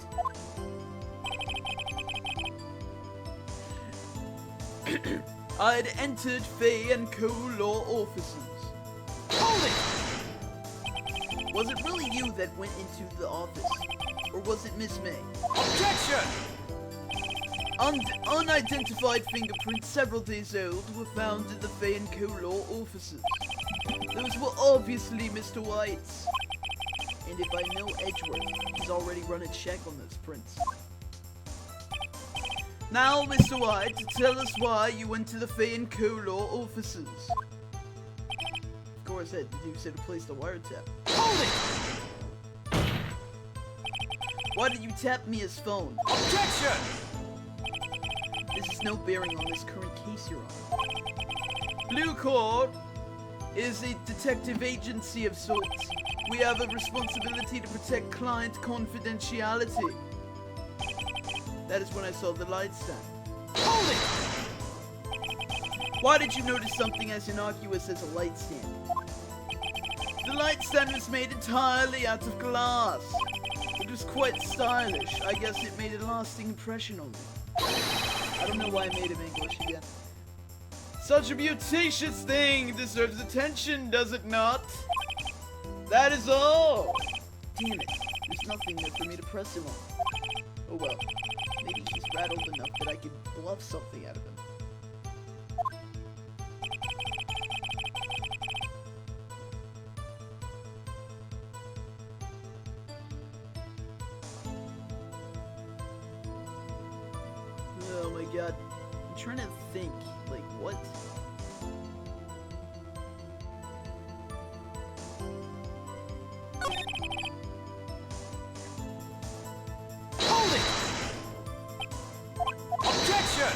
I had entered Faye and Co. law offices. Hold it! Was it really you that went into the office? Or was it Miss May? Objection! Unidentified fingerprints several days old were found in the Faye and Co. law offices. Those were obviously Mr. White's. And if I know Edgeworth, he's already run a check on those prints. Now, Mr. White, tell us why you went to the Faye and Co. law offices. Of course, Ed, you said to place the wiretap. Hold it! Why did you tap Mia's phone? Objection! This has no bearing on this current case, Your Honor. Blue Court is a detective agency of sorts. We have a responsibility to protect client confidentiality. That is when I saw the light stand. Hold it! Why did you notice something as innocuous as a light stand? The light stand was made entirely out of glass. It was quite stylish. I guess it made a lasting impression on me. I don't know why I made him English again. Such a beauticious thing deserves attention, does it not? That is all! Damn it, there's nothing there for me to press him on. Oh well, maybe he's rattled enough that I can bluff something out of him. Oh my god, I'm trying to think, like, what? Hold it! Objection!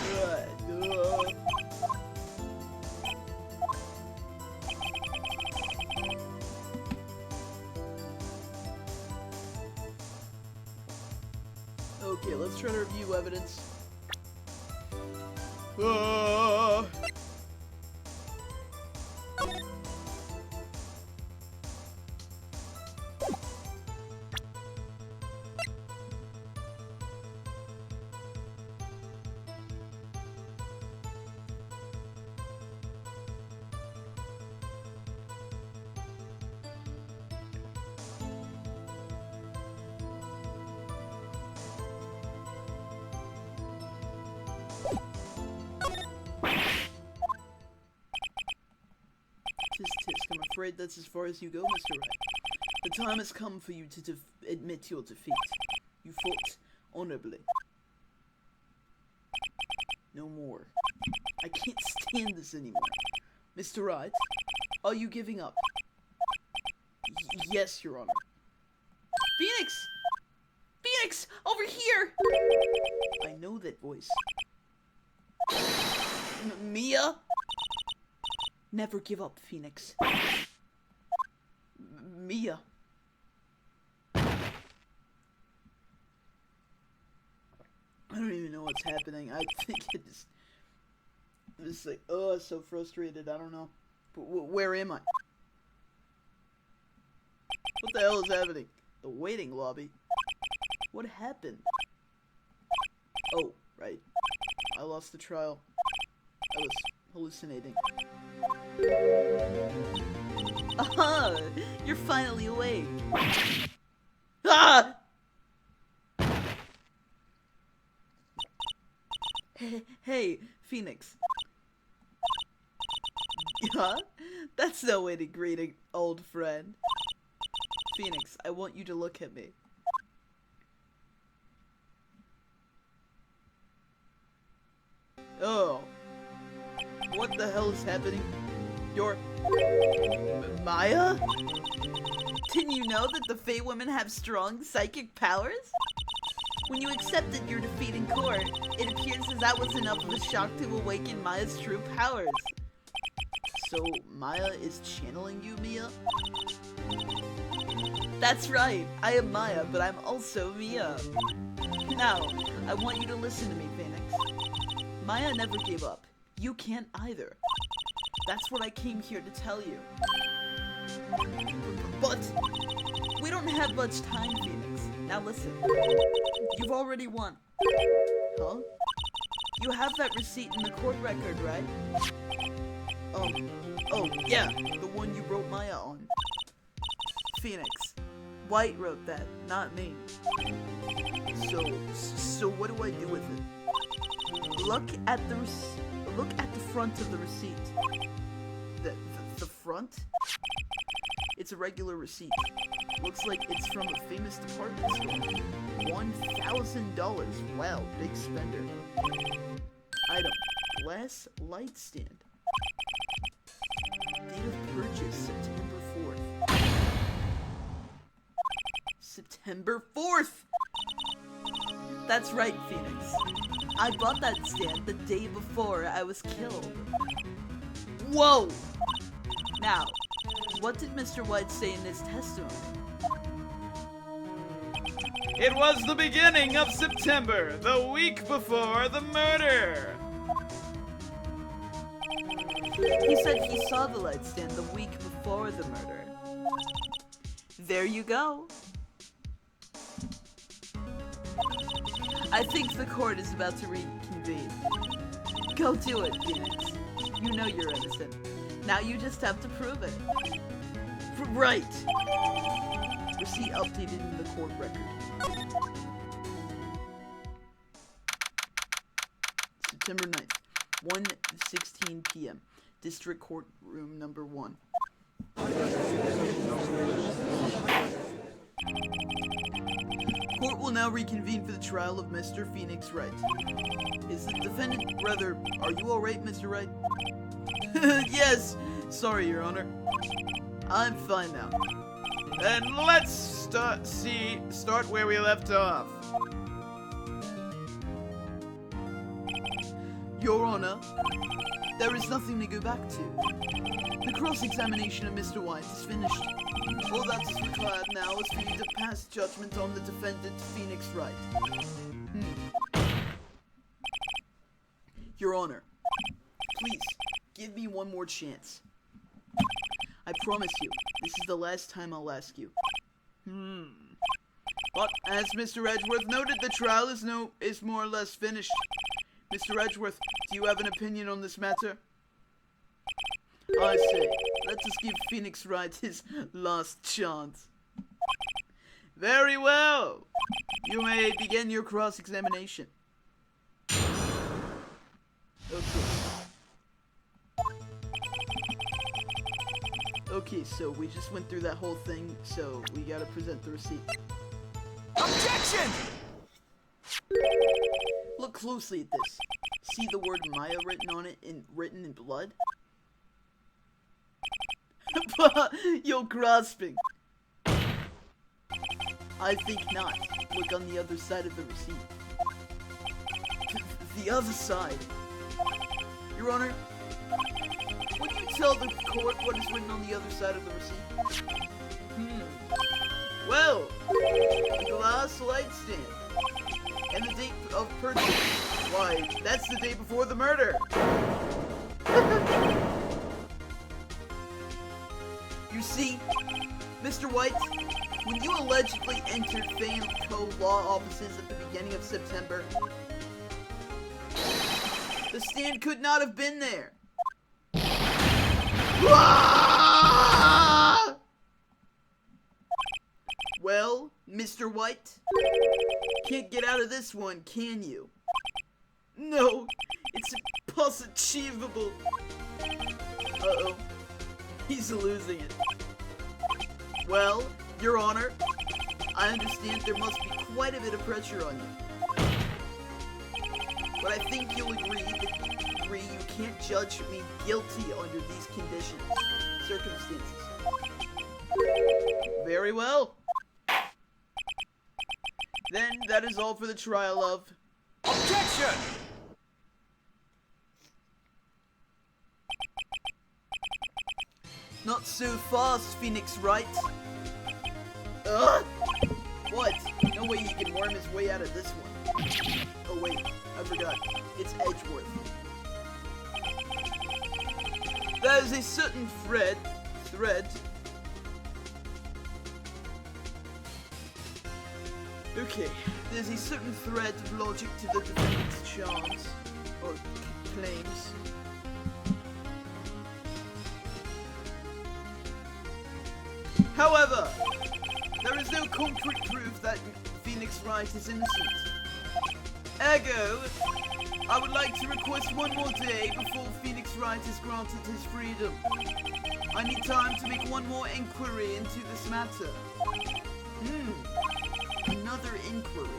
Okay, let's try to review evidence. Tisk tisk, I'm afraid that's as far as you go, Mr. Wright. The time has come for you to admit your defeat. You fought honorably. No more. I can't stand this anymore. Mr. Wright, are you giving up? Yes, Your Honor. Phoenix! Phoenix! Over here! I know that voice. Mia? Never give up, Phoenix. Mia. I don't even know what's happening. I think I'm just like, oh, so frustrated. I don't know. But where am I? What the hell is happening? The waiting lobby? What happened? Oh, right. I lost the trial. I was hallucinating. Aha! You're finally awake. Ah! Hey, Phoenix. Huh? That's no way to greet an old friend. Phoenix, I want you to look at me. Oh. What the hell is happening? You're... Maya? Didn't you know that the Fae women have strong psychic powers? When you accepted your defeat in court, it appears as that was enough of a shock to awaken Maya's true powers. So, Maya is channeling you, Mia? That's right, I am Maya, but I'm also Mia. Now, I want you to listen to me, Phoenix. Maya never gave up. You can't either. That's what I came here to tell you. But we don't have much time, Phoenix. Now listen. You've already won. Huh? You have that receipt in the court record, right? Oh, yeah, the one you wrote Maya on. Phoenix. White wrote that, not me. So what do I do with it? Look at the front of the receipt. The front? It's a regular receipt. Looks like it's from a famous department store. $1,000. Wow, big spender. Item: glass light stand. Date of purchase: September 4th. September 4th! That's right, Phoenix. I bought that stand the day before I was killed. Whoa! Now, what did Mr. White say in his testimony? It was the beginning of September, the week before the murder. He said he saw the light stand the week before the murder. There you go. I think the court is about to reconvene. Go do it, Phoenix. You know you're innocent. Now you just have to prove it. Right! Receipt updated in the court record. September 9th, 1:16 p.m. District Court Room Number 1. Court will now reconvene for the trial of Mr. Phoenix Wright. Is the defendant, are you alright, Mr. Wright? Yes! Sorry, Your Honor. I'm fine now. Then let's start where we left off. Your Honor, there is nothing to go back to. The cross-examination of Mr. White is finished. All that is required now is for you to pass judgment on the defendant, Phoenix Wright. Your Honor, please, give me one more chance. I promise you, this is the last time I'll ask you. But as Mr. Edgeworth noted, the trial is more or less finished. Mr. Edgeworth, do you have an opinion on this matter? I say, let us give Phoenix Wright his last chance. Very well. You may begin your cross-examination. Okay. Okay, so we just went through that whole thing, so we gotta present the receipt. Objection! Look closely at this. See the word Maya written on it, written in blood? You're grasping. I think not. Look on the other side of the receipt. The other side. Your Honor, would you tell the court what is written on the other side of the receipt? Well, the glass light stand. And the date of purchase. Why, that's the day before the murder. You see, Mr. White, when you allegedly entered Fay & Co. law offices at the beginning of September, the stand could not have been there. Well, Mr. White, can't get out of this one, can you? No, it's impossible. Uh-oh, he's losing it. Well, Your Honor, I understand there must be quite a bit of pressure on you. But I think you'll agree you can't judge me guilty under these circumstances. Very well. Then that is all for the trial of... Objection! Not so fast, Phoenix Wright. What? No way he can worm his way out of this one. Oh wait, I forgot. It's Edgeworth. There is a certain thread. Okay, there's a certain thread of logic to the defendant's charge. or claims. However, there is no concrete proof that Phoenix Wright is innocent. Ergo, I would like to request one more day before Phoenix Wright is granted his freedom. I need time to make one more inquiry into this matter. Another inquiry.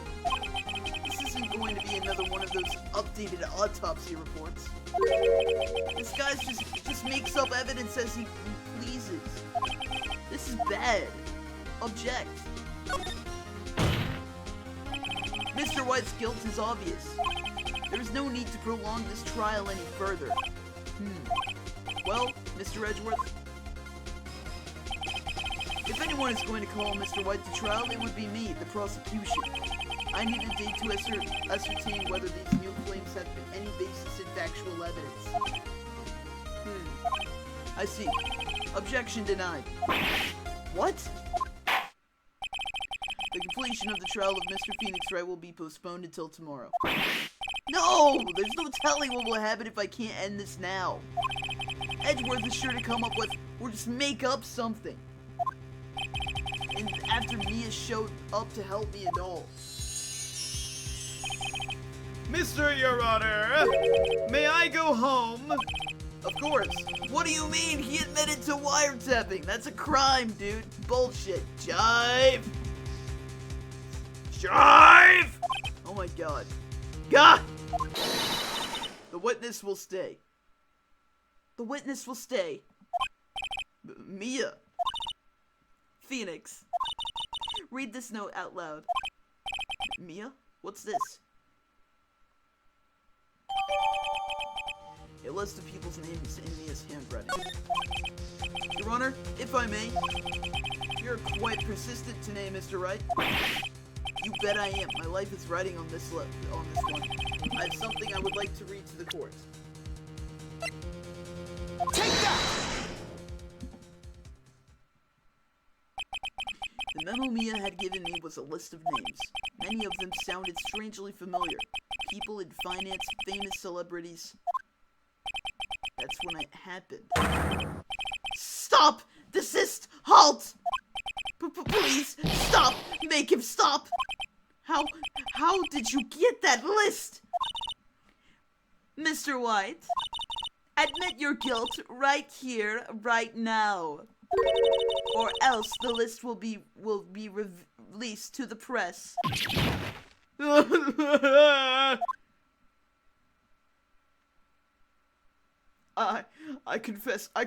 This isn't going to be another one of those updated autopsy reports. This guy just makes up evidence as he pleases. This is bad. Object. Mr. White's guilt is obvious. There is no need to prolong this trial any further. Well, Mr. Edgeworth, if anyone is going to call Mr. White to trial, it would be me, the prosecution. I need a date to ascertain whether these new claims have any basis in factual evidence. I see. Objection denied. What? The completion of the trial of Mr. Phoenix Wright will be postponed until tomorrow. No! There's no telling what will happen if I can't end this now. Edgeworth is sure to come up with, or just make up something. And after Mia showed up to help me and all. Mr. Your Honor, may I go home? Of course. What do you mean? He admitted to wiretapping. That's a crime, dude. Bullshit. Jive. Jive! Oh my god. God! The witness will stay. The witness will stay. Mia. Phoenix, read this note out loud. Mia? What's this? A list of people's names in Mia's handwriting. Your Honor, if I may, you're quite persistent today, Mr. Wright. You bet I am. My life is riding on this one. I have something I would like to read to the court. Take that! The memo Mia had given me was a list of names. Many of them sounded strangely familiar. People in finance, famous celebrities. That's when it happened. Stop! Desist! Halt! Please, stop! Make him stop! How did you get that list? Mr. White, admit your guilt right here, right now. Or else the list will be released to the press. I confess. I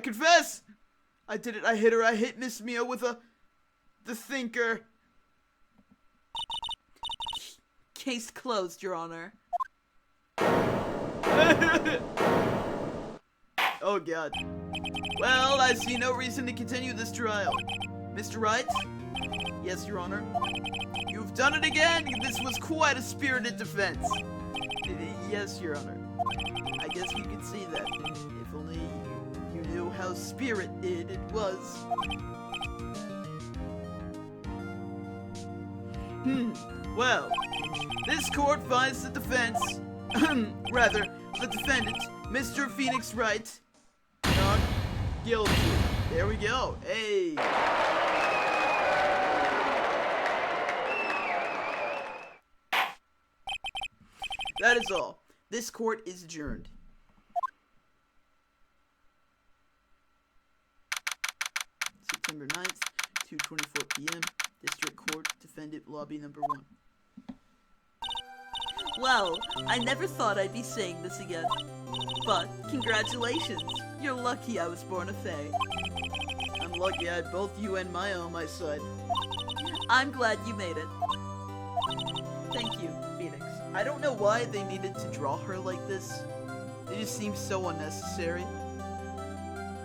did it. I hit her. I hit Miss Mia with the thinker. Case closed, Your Honor. Oh god. Well, I see no reason to continue this trial. Mr. Wright? Yes, Your Honor. You've done it again! This was quite a spirited defense. Yes, Your Honor. I guess you could see that. If only you knew how spirited it was. Well, this court finds the defense, rather, the defendant, Mr. Phoenix Wright, not guilty. There we go. Hey. That is all. This court is adjourned. September 9th, 2:24 p.m. District Court, Defendant Lobby Number 1. Well, I never thought I'd be saying this again. But, congratulations. You're lucky I was born a fae. I'm lucky I had both you and Maya on my side. I'm glad you made it. Thank you, Phoenix. I don't know why they needed to draw her like this. It just seems so unnecessary.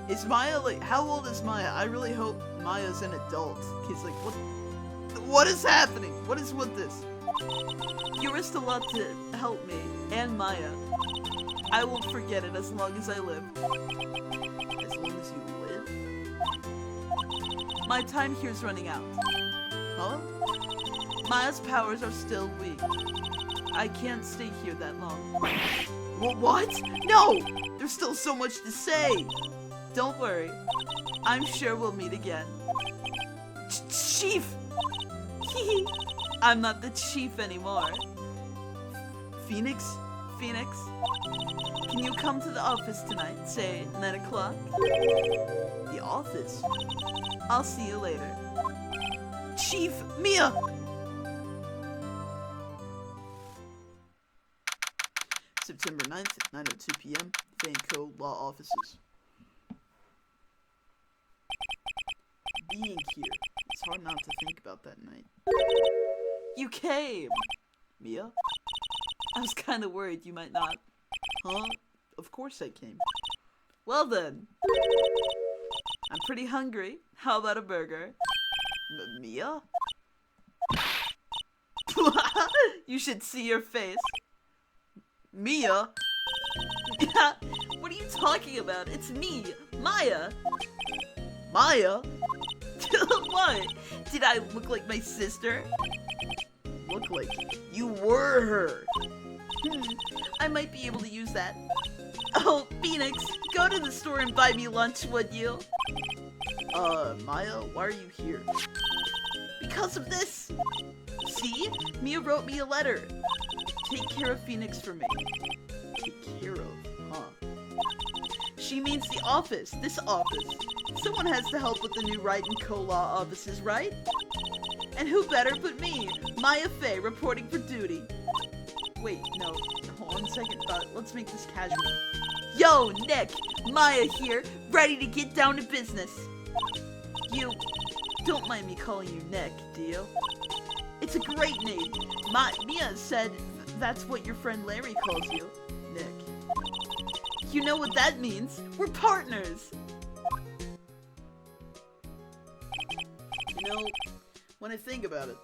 Is Maya like, how old is Maya? I really hope Maya's an adult. Cause like, what is happening? What is with this? You risked a lot to help me, and Maya. I won't forget it as long as I live. As long as you live? My time here's running out. Huh? Maya's powers are still weak. I can't stay here that long. What? No! There's still so much to say! Don't worry. I'm sure we'll meet again. Chief! I'm not the chief anymore. Phoenix? Phoenix, can you come to the office tonight, say 9 o'clock? The office? I'll see you later. Chief! Mia! September 9th, 9:02 p.m., Fane Co. Law Offices. Being here, it's hard not to think about that night. You came! Mia? I was kind of worried you might not. Huh? Of course I came. Well then. I'm pretty hungry. How about a burger? Mia? You should see your face. Mia? What are you talking about? It's me, Maya. Maya? What? Did I look like my sister? Look like you were her. I might be able to use that. Oh, Phoenix, go to the store and buy me lunch, would you? Maya, why are you here? Because of this. See? Mia wrote me a letter. Take care of Phoenix for me. Take care of, huh? She means the office, this office. Someone has to help with the new Wright and Co. Law offices, right? And who better but me, Maya Fey, reporting for duty. Wait, no, hold on a second, let's make this casual. Yo, Nick, Maya here, ready to get down to business. You don't mind me calling you Nick, do you? It's a great name. Mia said that's what your friend Larry calls you, Nick. You know what that means? We're partners. You know, when I think about it,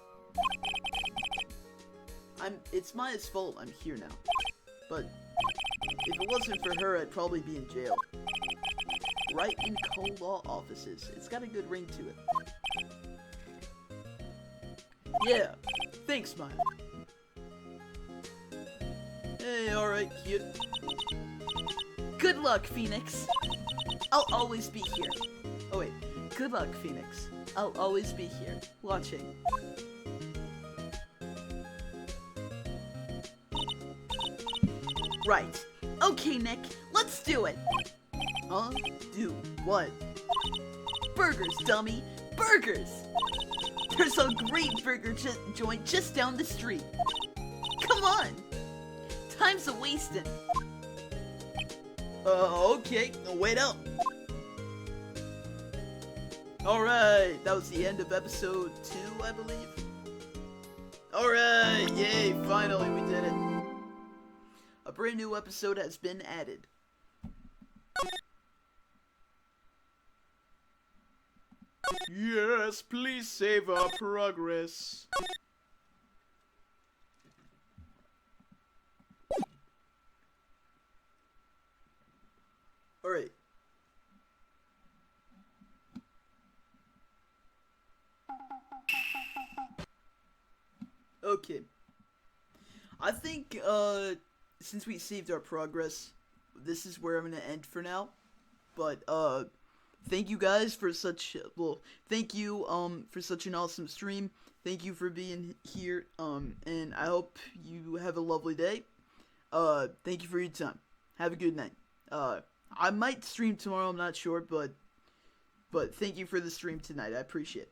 it's Maya's fault I'm here now. But if it wasn't for her, I'd probably be in jail. Wright and Co. Law offices. It's got a good ring to it. Yeah, thanks, Maya. Hey, alright, cute. Good luck, Phoenix. I'll always be here. Oh wait, good luck, Phoenix. I'll always be here, watching. Right. Okay, Nick, let's do it. Huh? Do what? Burgers, dummy. Burgers! There's a great burger joint just down the street. Come on! Time's a wasting. Okay, wait up. Alright, that was the end of episode 2, I believe. Alright, yay, finally we did it. A brand new episode has been added. Yes, please save our progress. Alright. Okay. I think, since we saved our progress, this is where I'm gonna end for now. But, thank you guys for such, thank you, for such an awesome stream. Thank you for being here, and I hope you have a lovely day. Thank you for your time. Have a good night. I might stream tomorrow, I'm not sure, but thank you for the stream tonight. I appreciate it.